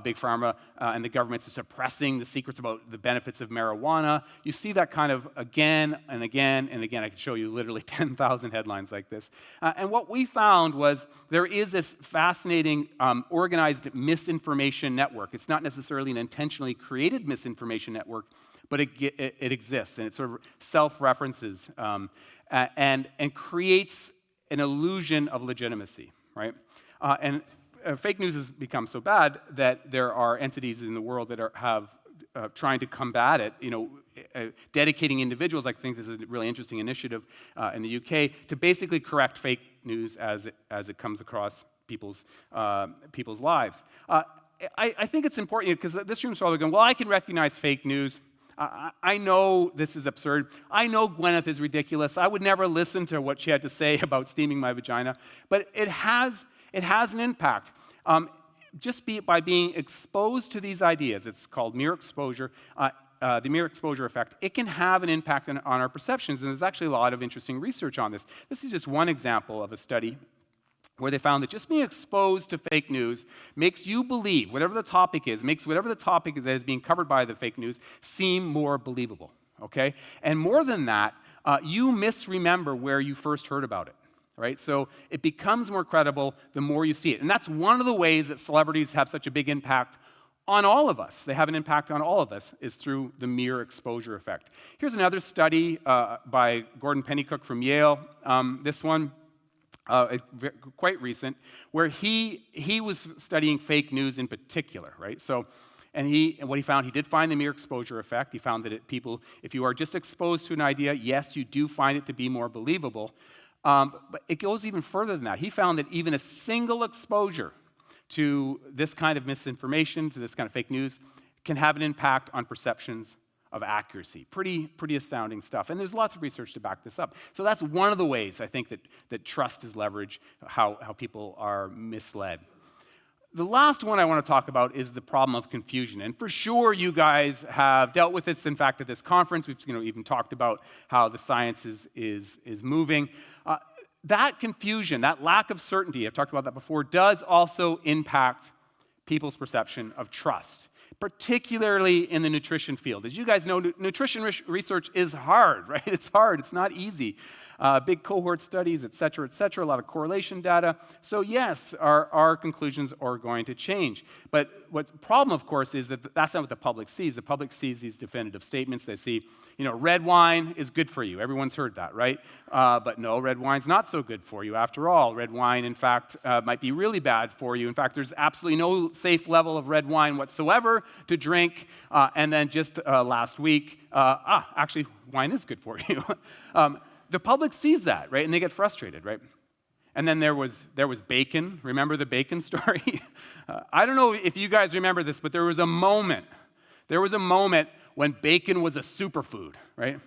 Big Pharma and the governments are suppressing the secrets about the benefits of marijuana. You see that kind of again and again and again. I could show you literally 10,000 headlines like this. And what we found was there is this fascinating organized misinformation network. It's not necessarily an intentionally created misinformation network, but it exists, and it sort of self-references and creates an illusion of legitimacy, right? And fake news has become so bad that there are entities in the world that have trying to combat it, dedicating individuals. I think this is a really interesting initiative in the UK to basically correct fake news as it comes across people's lives. I think it's important because this room's probably going, well, I can recognize fake news. I know this is absurd. I know Gwyneth is ridiculous. I would never listen to what she had to say about steaming my vagina. But it has an impact. Just by being exposed to these ideas, it's called mere exposure, the mere exposure effect, it can have an impact on our perceptions. And there's actually a lot of interesting research on this. This is just one example of a study where they found that just being exposed to fake news makes you believe, whatever the topic is, makes whatever the topic that is being covered by the fake news seem more believable, okay? And more than that, you misremember where you first heard about it, right? So it becomes more credible the more you see it. And that's one of the ways that celebrities have such a big impact on all of us. They have an impact on all of us is through the mere exposure effect. Here's another study by Gordon Pennycook from Yale. This one, quite recent, where he was studying fake news in particular, right? So, and what he found, he did find the mere exposure effect. He found that people, if you are just exposed to an idea, yes, you do find it to be more believable. But it goes even further than that. He found that even a single exposure to this kind of misinformation, to this kind of fake news, can have an impact on perceptions of accuracy. Pretty astounding stuff. And there's lots of research to back this up. So that's one of the ways I think that trust is leveraged, how people are misled. The last one I want to talk about is the problem of confusion. And for sure you guys have dealt with this. In fact, at this conference, we've even talked about how the science is moving. That confusion, that lack of certainty, I've talked about that before, does also impact people's perception of trust, particularly in the nutrition field. As you guys know, nutrition research is hard, right? It's hard, it's not easy. Big cohort studies, et cetera, a lot of correlation data. So yes, our conclusions are going to change. But what the problem, of course, is that that's not what the public sees. The public sees these definitive statements. They see, red wine is good for you. Everyone's heard that, right? But no, red wine's not so good for you after all. Red wine, in fact, might be really bad for you. In fact, there's absolutely no safe level of red wine whatsoever to drink. And then just last week, actually, wine is good for you. The public sees that, right? And they get frustrated, right? And then there was bacon. Remember the bacon story? I don't know if you guys remember this, but there was a moment when bacon was a superfood, right?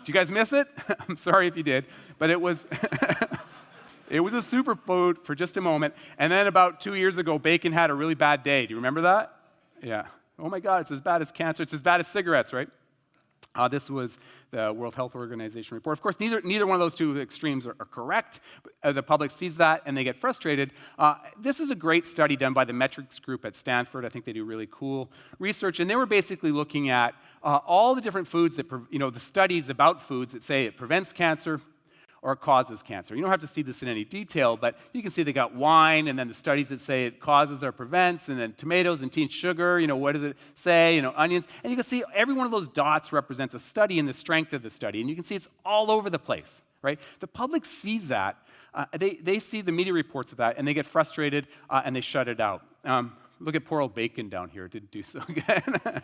Did you guys miss it? I'm sorry if you did, but it was it was a superfood for just a moment. And then about 2 years ago, bacon had a really bad day. Do you remember that? Yeah. Oh my God, it's as bad as cancer. It's as bad as cigarettes, right? This was the World Health Organization report. Of course, neither one of those two extremes are correct. The public sees that and they get frustrated. This is a great study done by the Metrics Group at Stanford. I think they do really cool research. And they were basically looking at all the different foods that, the studies about foods that say it prevents cancer or it causes cancer. You don't have to see this in any detail, but you can see they got wine, and then the studies that say it causes or prevents, and then tomatoes and tea and sugar, what does it say, onions. And you can see every one of those dots represents a study and the strength of the study, and you can see it's all over the place, right? The public sees that. They see the media reports of that, and they get frustrated, and they shut it out. Look at poor old bacon down here. It didn't do so good.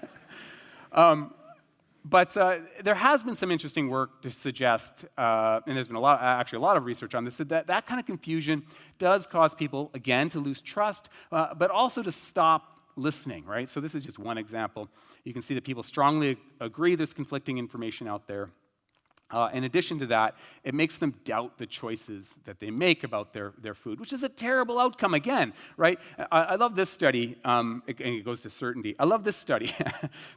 But there has been some interesting work to suggest, and there's been a lot of research on this, that kind of confusion does cause people, again, to lose trust, but also to stop listening, right? So this is just one example. You can see that people strongly agree there's conflicting information out there. In addition to that, it makes them doubt the choices that they make about their food, which is a terrible outcome again, right? I love this study, and it goes to certainty. I love this study.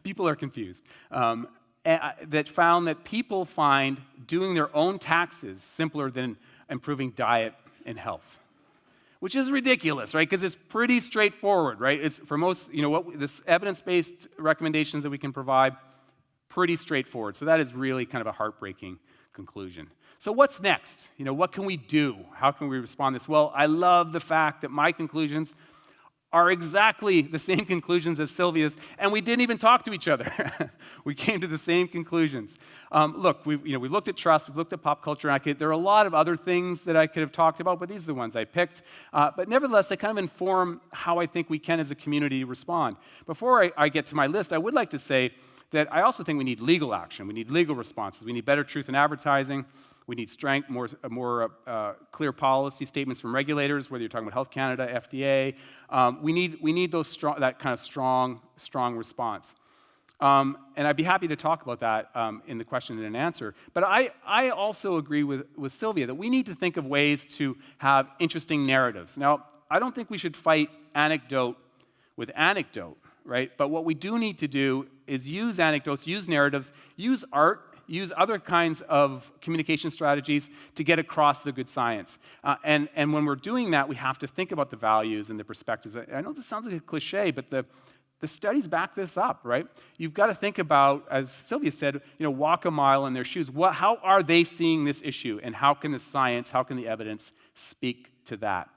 People are confused. That found that people find doing their own taxes simpler than improving diet and health, which is ridiculous, right? Because it's pretty straightforward, right? It's for most, this evidence-based recommendations that we can provide, pretty straightforward. So that is really kind of a heartbreaking conclusion. So what's next? What can we do? How can we respond to this? Well, I love the fact that my conclusions are exactly the same conclusions as Sylvia's, and we didn't even talk to each other. We came to the same conclusions. Look, we've looked at trust, we've looked at pop culture, and there are a lot of other things that I could have talked about, but these are the ones I picked. But nevertheless, they kind of inform how I think we can as a community respond. Before I get to my list, I would like to say that I also think we need legal action. We need legal responses. We need better truth in advertising. We need strength, more clear policy statements from regulators, whether you're talking about Health Canada, FDA. We need that kind of strong response. And I'd be happy to talk about that in the question and answer. But I also agree with Sylvia that we need to think of ways to have interesting narratives. Now, I don't think we should fight anecdote with anecdote, right? But what we do need to do is use anecdotes, use narratives, use art, use other kinds of communication strategies to get across the good science. And when we're doing that, we have to think about the values and the perspectives. I know this sounds like a cliche, but the studies back this up, right? You've got to think about, as Sylvia said, walk a mile in their shoes. How are they seeing this issue, and how can the science, how can the evidence speak to that?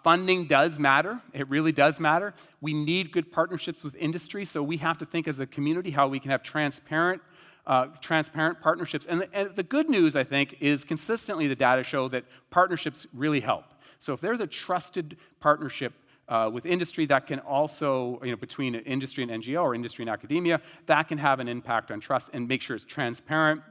Funding does matter. It really does matter. We need good partnerships with industry, so we have to think as a community how we can have transparent partnerships. And the good news, I think, is consistently the data show that partnerships really help. So if there's a trusted partnership with industry that can also, between industry and NGO or industry and academia, that can have an impact on trust and make sure it's transparent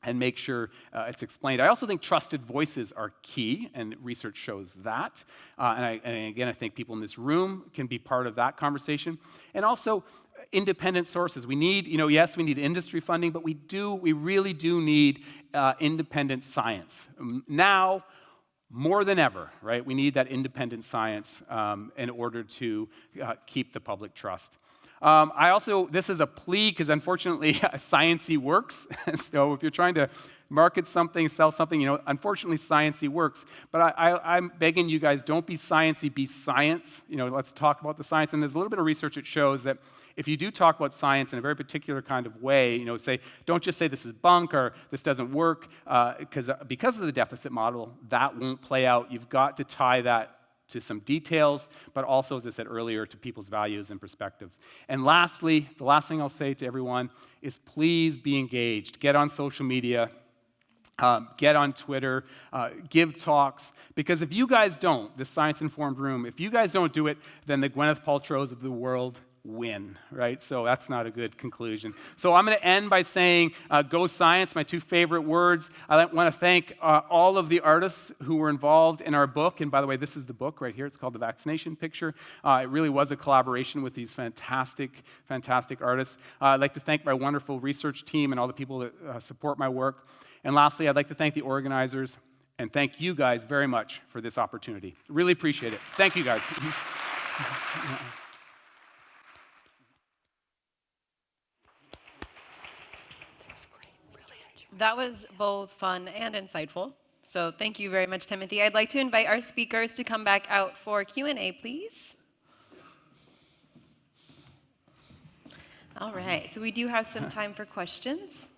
and make sure it's explained. I also think trusted voices are key, and research shows that. And again, I think people in this room can be part of that conversation. And also, independent sources. We need, yes, we need industry funding, but we really do need independent science. Now, more than ever, right? We need that independent science in order to keep the public trust. This is a plea, because unfortunately, science-y works. So if you're trying to market something, sell something, unfortunately, science-y works. But I'm begging you guys, don't be science-y, be science. Let's talk about the science. And there's a little bit of research that shows that if you do talk about science in a very particular kind of way, don't just say this is bunk or this doesn't work, because of the deficit model, that won't play out. You've got to tie that to some details, but also, as I said earlier, to people's values and perspectives. And lastly, the last thing I'll say to everyone is please be engaged. Get on social media, get on Twitter, give talks, because if you guys don't, this science-informed room, if you guys don't do it, then the Gwyneth Paltrows of the world win, right? So that's not a good conclusion. So I'm going to end by saying, go science, my two favorite words. I want to thank all of the artists who were involved in our book. And by the way, this is the book right here. It's called The Vaccination Picture. It really was a collaboration with these fantastic artists. I'd like to thank my wonderful research team and all the people that support my work. And lastly, I'd like to thank the organizers and thank you guys very much for this opportunity. Really appreciate it. Thank you, guys. That was both fun and insightful. So thank you very much, Timothy. I'd like to invite our speakers to come back out for Q&A, please. All right, so we do have some time for questions.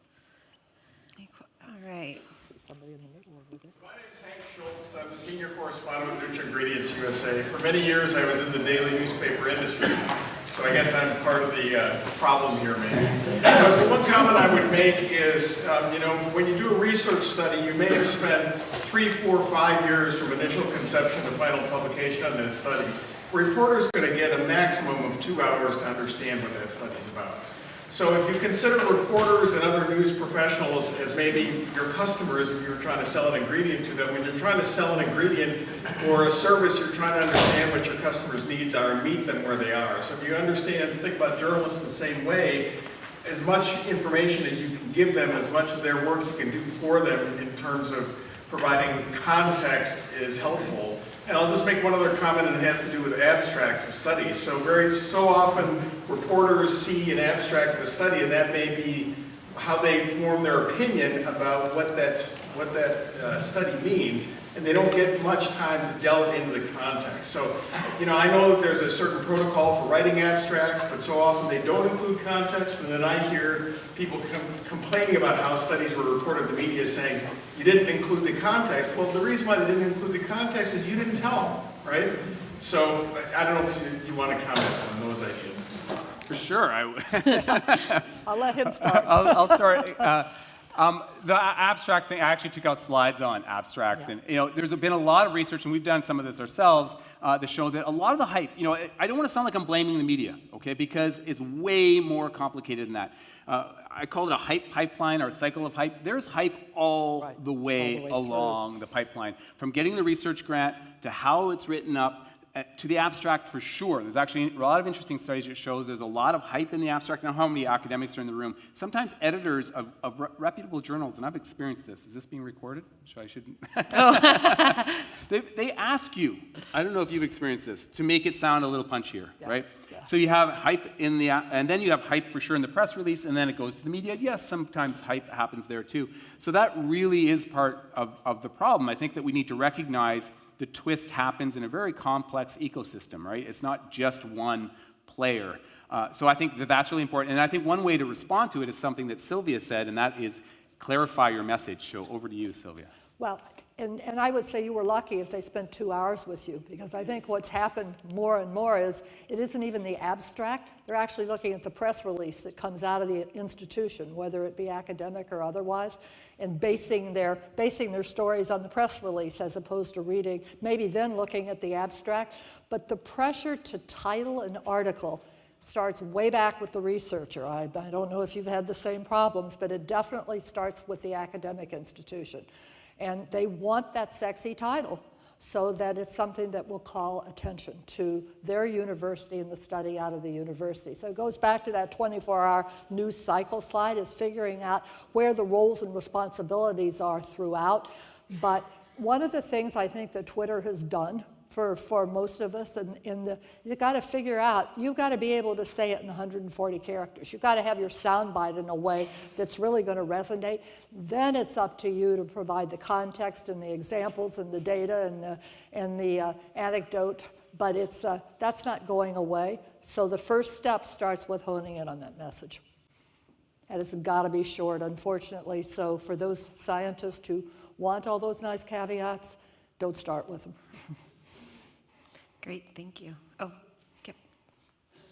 All right. Somebody in the middle over there. My name is Hank Schultz. I'm the senior correspondent with NutraIngredients USA. For many years, I was in the daily newspaper industry, so I guess I'm part of the problem here, maybe. But one comment I would make is, when you do a research study, you may have spent 3, 4, 5 years from initial conception to final publication on that study. A reporter's going to get a maximum of 2 hours to understand what that study's about. So if you consider reporters and other news professionals as maybe your customers if you're trying to sell an ingredient to them, when you're trying to sell an ingredient or a service, you're trying to understand what your customers' needs are and meet them where they are. So if you think about journalists in the same way, as much information as you can give them, as much of their work you can do for them in terms of providing context is helpful. And I'll just make one other comment, and it has to do with abstracts of studies. So often reporters see an abstract of a study, and that may be how they form their opinion about what that study means, and they don't get much time to delve into the context. So, I know that there's a certain protocol for writing abstracts, but so often they don't include context, and then I hear people complaining about how studies were reported in the media saying, you didn't include the context. Well, the reason why they didn't include the context is you didn't tell them, right? So I don't know if you want to comment on those ideas. For sure. I'll let him start. I'll start. The abstract thing, I actually took out slides on abstracts, Yeah. and there's been a lot of research, and we've done some of this ourselves, to show that a lot of the hype. I don't want to sound like I'm blaming the media, okay? Because it's way more complicated than that. I call it a hype pipeline or a cycle of hype. There's hype all Right. the way All the way along the pipeline, from getting the research grant to how it's written up. To the abstract, for sure. There's actually a lot of interesting studies that shows there's a lot of hype in the abstract. I don't know how many academics are in the room. Sometimes editors of reputable journals, and I've experienced this. Is this being recorded? I shouldn't. They ask you, I don't know if you've experienced this, to make it sound a little punchier, right? Yeah. So you have hype in the, and then you have hype for sure in the press release, and then it goes to the media. Yes, sometimes hype happens there too. So that really is part of the problem. I think that we need to recognize the twist happens in a very complex ecosystem, right? It's not just one player. So I think that that's really important. And I think one way to respond to it is something that Sylvia said, and that is clarify your message. So over to you, Sylvia. Well, and I would say you were lucky if they spent 2 hours with you, because I think what's happened more and more is it isn't even the abstract. They're actually looking at the press release that comes out of the institution, whether it be academic or otherwise, and basing their stories on the press release as opposed to reading, maybe then looking at the abstract. But the pressure to title an article starts way back with the researcher. I don't know if you've had the same problems, but it definitely starts with the academic institution. And they want that sexy title so that it's something that will call attention to their university and the study out of the university. So it goes back to that 24-hour news cycle slide, is figuring out where the roles and responsibilities are throughout. But one of the things I think that Twitter has done for most of us, you've got to figure out, you've got to be able to say it in 140 characters. You've got to have your soundbite in a way that's really going to resonate. Then it's up to you to provide the context and the examples and the data and the anecdote. But that's not going away. So the first step starts with honing in on that message. And it's got to be short, unfortunately. So for those scientists who want all those nice caveats, don't start with them. Great, thank you. Oh, Kip.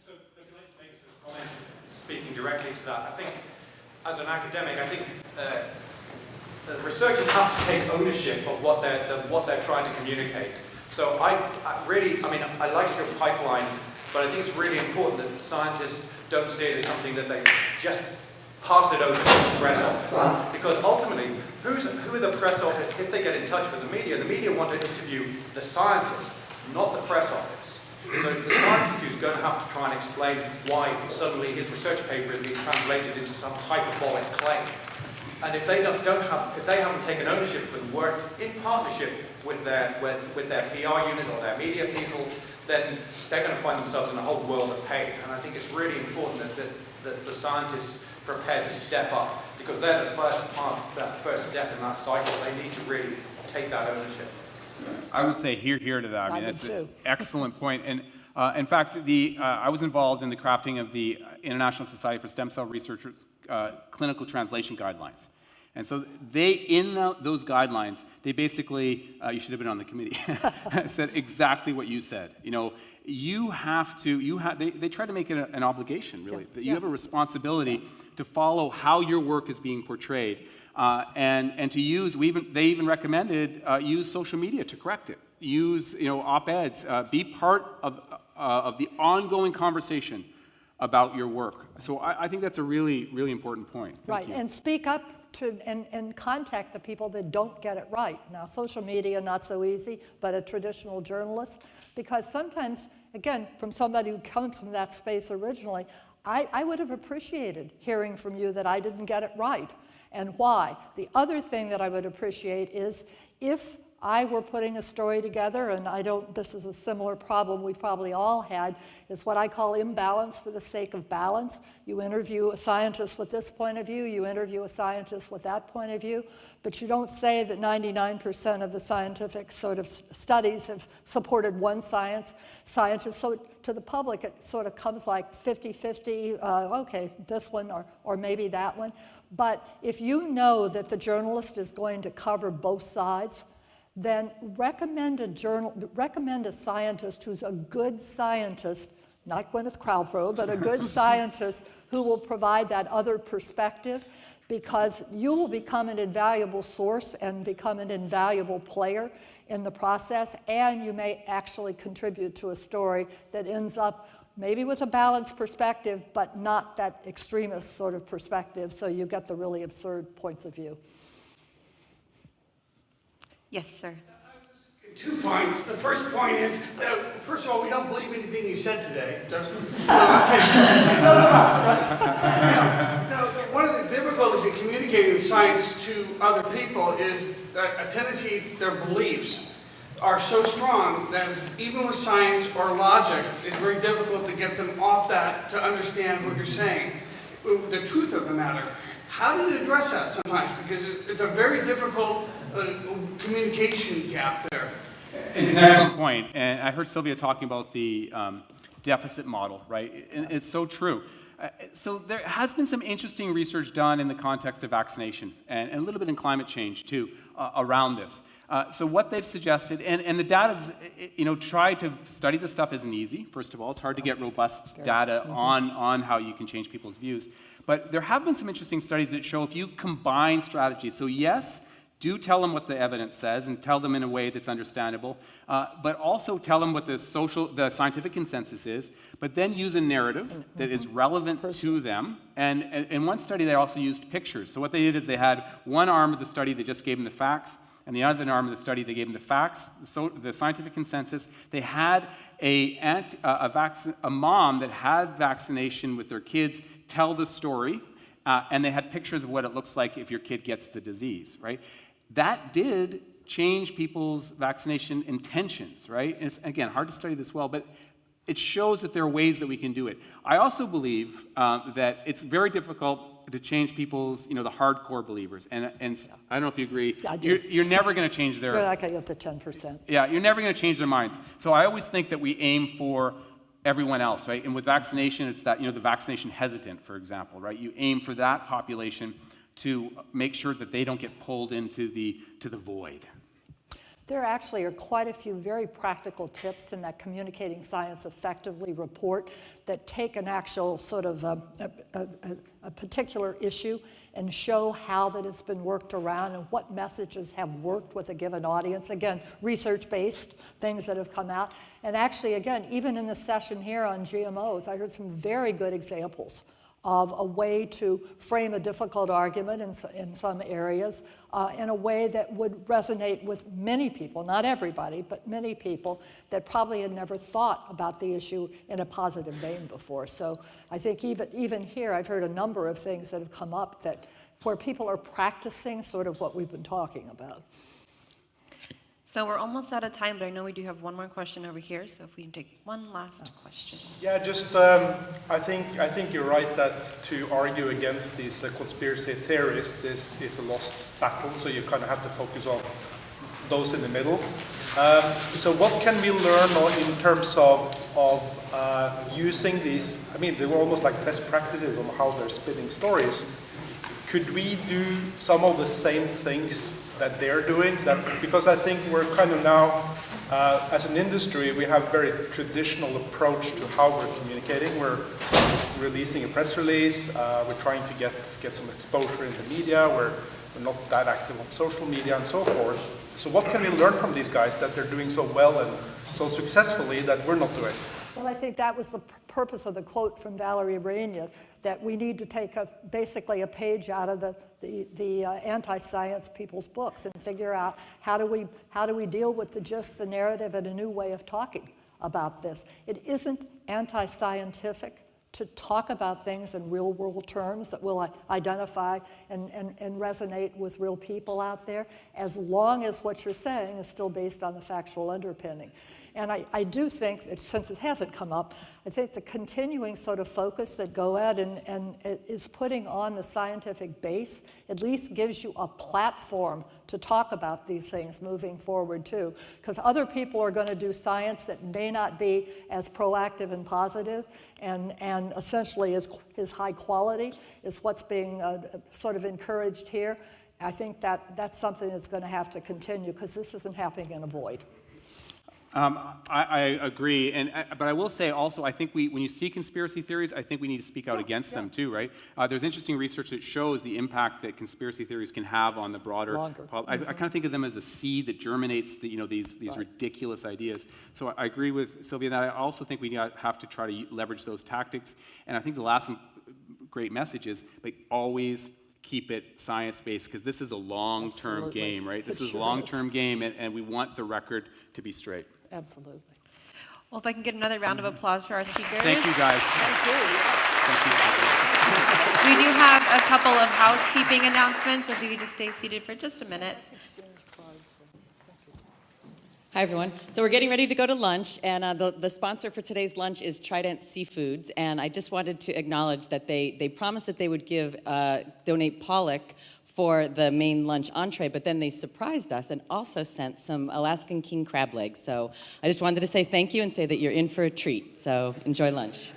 So can I just make a comment speaking directly to that? I think, as an academic, I think the researchers have to take ownership of what they're trying to communicate. So I like your pipeline, but I think it's really important that scientists don't see it as something that they just pass it over to the press office. Because ultimately, who are the press office, if they get in touch with the media want to interview the scientists, not the press office. So it's the scientist who's going to have to try and explain why suddenly his research paper is being translated into some hyperbolic claim. And if they haven't taken ownership and worked in partnership with their PR unit or their media people, then they're going to find themselves in a whole world of pain. And I think it's really important that the scientists prepare to step up, because they're the first step in that cycle. They need to really take that ownership. I would say here to that. I mean, would that's an too. excellent point. And in fact, I was involved in the crafting of the International Society for Stem Cell Researchers clinical translation guidelines. And so those guidelines, they basically, you should have been on the committee, said exactly what you said. They try to make it an obligation, really. That you have a responsibility to follow how your work is being portrayed. And to use, they even recommended use social media to correct it. Use, op-eds, be part of the ongoing conversation about your work. So I think that's a really, really important point. Thank you. And speak up and contact the people that don't get it right. Now, social media, not so easy, but a traditional journalist, because sometimes, again, from somebody who comes from that space originally, I would have appreciated hearing from you that I didn't get it right and why. The other thing that I would appreciate is if I were putting a story together, and this is a similar problem we've probably all had, is what I call imbalance for the sake of balance. You interview a scientist with this point of view, you interview a scientist with that point of view, but you don't say that 99% of the scientific sort of studies have supported one scientist. So to the public, it sort of comes like 50-50, okay, this one or maybe that one. But if you know that the journalist is going to cover both sides, then recommend a scientist who's a good scientist, not Gwyneth Paltrow, but a good scientist who will provide that other perspective, because you will become an invaluable source and become an invaluable player in the process, and you may actually contribute to a story that ends up maybe with a balanced perspective, but not that extremist sort of perspective, so you get the really absurd points of view. Yes, sir. 2 points. The first point is that, first of all, we don't believe anything you said today. No, one of the difficulties in communicating science to other people is that a tendency, their beliefs are so strong that even with science or logic, it's very difficult to get them off that to understand what you're saying, the truth of the matter. How do you address that sometimes? Because it's a very difficult communication gap there. It's an excellent point, and I heard Sylvia talking about the deficit model, right? And it's so true. So there has been some interesting research done in the context of vaccination, and a little bit in climate change too, around this. So what they've suggested, and the data's, try to study this stuff isn't easy. First of all, it's hard to get robust data on how you can change people's views. But there have been some interesting studies that show if you combine strategies, so yes, do tell them what the evidence says and tell them in a way that's understandable, but also tell them what the scientific consensus is, but then use a narrative that is relevant to them. And in one study, they also used pictures. So what they did is they had one arm of the study that just gave them the facts, and the other arm of the study, they gave them the facts, the scientific consensus. They had a mom that had vaccination with their kids tell the story, and they had pictures of what it looks like if your kid gets the disease, right? That did change people's vaccination intentions, right? And it's, again, hard to study this well, but it shows that there are ways that we can do it. I also believe that it's very difficult to change people's, the hardcore believers. And I don't know if you agree. Yeah, I do. You're never going to change their... You're not going to get to 10%. Yeah, you're never going to change their minds. So I always think that we aim for everyone else, right? And with vaccination, it's that, the vaccination hesitant, for example, right? You aim for that population to make sure that they don't get pulled into the void. There actually are quite a few very practical tips in that Communicating Science Effectively report that take an actual sort of a particular issue and show how that it's been worked around and what messages have worked with a given audience. Again, research-based things that have come out. And actually, again, even in the session here on GMOs, I heard some very good examples of a way to frame a difficult argument in some areas in a way that would resonate with many people, not everybody, but many people that probably had never thought about the issue in a positive vein before. So I think even here, I've heard a number of things that have come up where people are practicing sort of what we've been talking about. So we're almost out of time, but I know we do have one more question over here, so if we can take one last question. Yeah, just I think you're right that to argue against these conspiracy theorists is a lost battle. So you kind of have to focus on those in the middle. So what can we learn in terms of using these? I mean, they were almost like best practices on how they're spinning stories. Could we do some of the same things that they're doing? Because I think we're kind of now, as an industry, we have a very traditional approach to how we're communicating. We're releasing a press release. We're trying to get some exposure in the media. We're not that active on social media and so forth. So what can we learn from these guys that they're doing so well and so successfully that we're not doing? Well, I think that was the purpose of the quote from Valerie Reyna, that we need to take basically a page out of the anti-science people's books and figure out how do we deal with the narrative and a new way of talking about this. It isn't anti-scientific to talk about things in real world terms that will identify and resonate with real people out there, as long as what you're saying is still based on the factual underpinning. And I do think, since it hasn't come up, I think the continuing sort of focus that GOED and is putting on the scientific base at least gives you a platform to talk about these things moving forward too. Because other people are going to do science that may not be as proactive and positive and essentially is high quality is what's being sort of encouraged here. I think that's something that's going to have to continue because this isn't happening in a void. I agree, but I will say also, I think when you see conspiracy theories, I think we need to speak out against them too, right? There's interesting research that shows the impact that conspiracy theories can have on the broader. I kind of think of them as a seed that germinates these ridiculous ideas. So I agree with Sylvia that I also think we have to try to leverage those tactics. And I think the last great message is, like, always keep it science-based, because this is a long-term game, right? This is a long-term game, and we want the record to be straight. Absolutely. Well, if I can get another round of applause for our speakers. Thank you, guys. Thank you. Thank you. We do have a couple of housekeeping announcements, if you could just stay seated for just a minute. Hi, everyone. So we're getting ready to go to lunch, and the sponsor for today's lunch is Trident Seafoods, and I just wanted to acknowledge that they promised that they would donate pollock for the main lunch entree, but then they surprised us and also sent some Alaskan king crab legs. So I just wanted to say thank you and say that you're in for a treat. So enjoy lunch.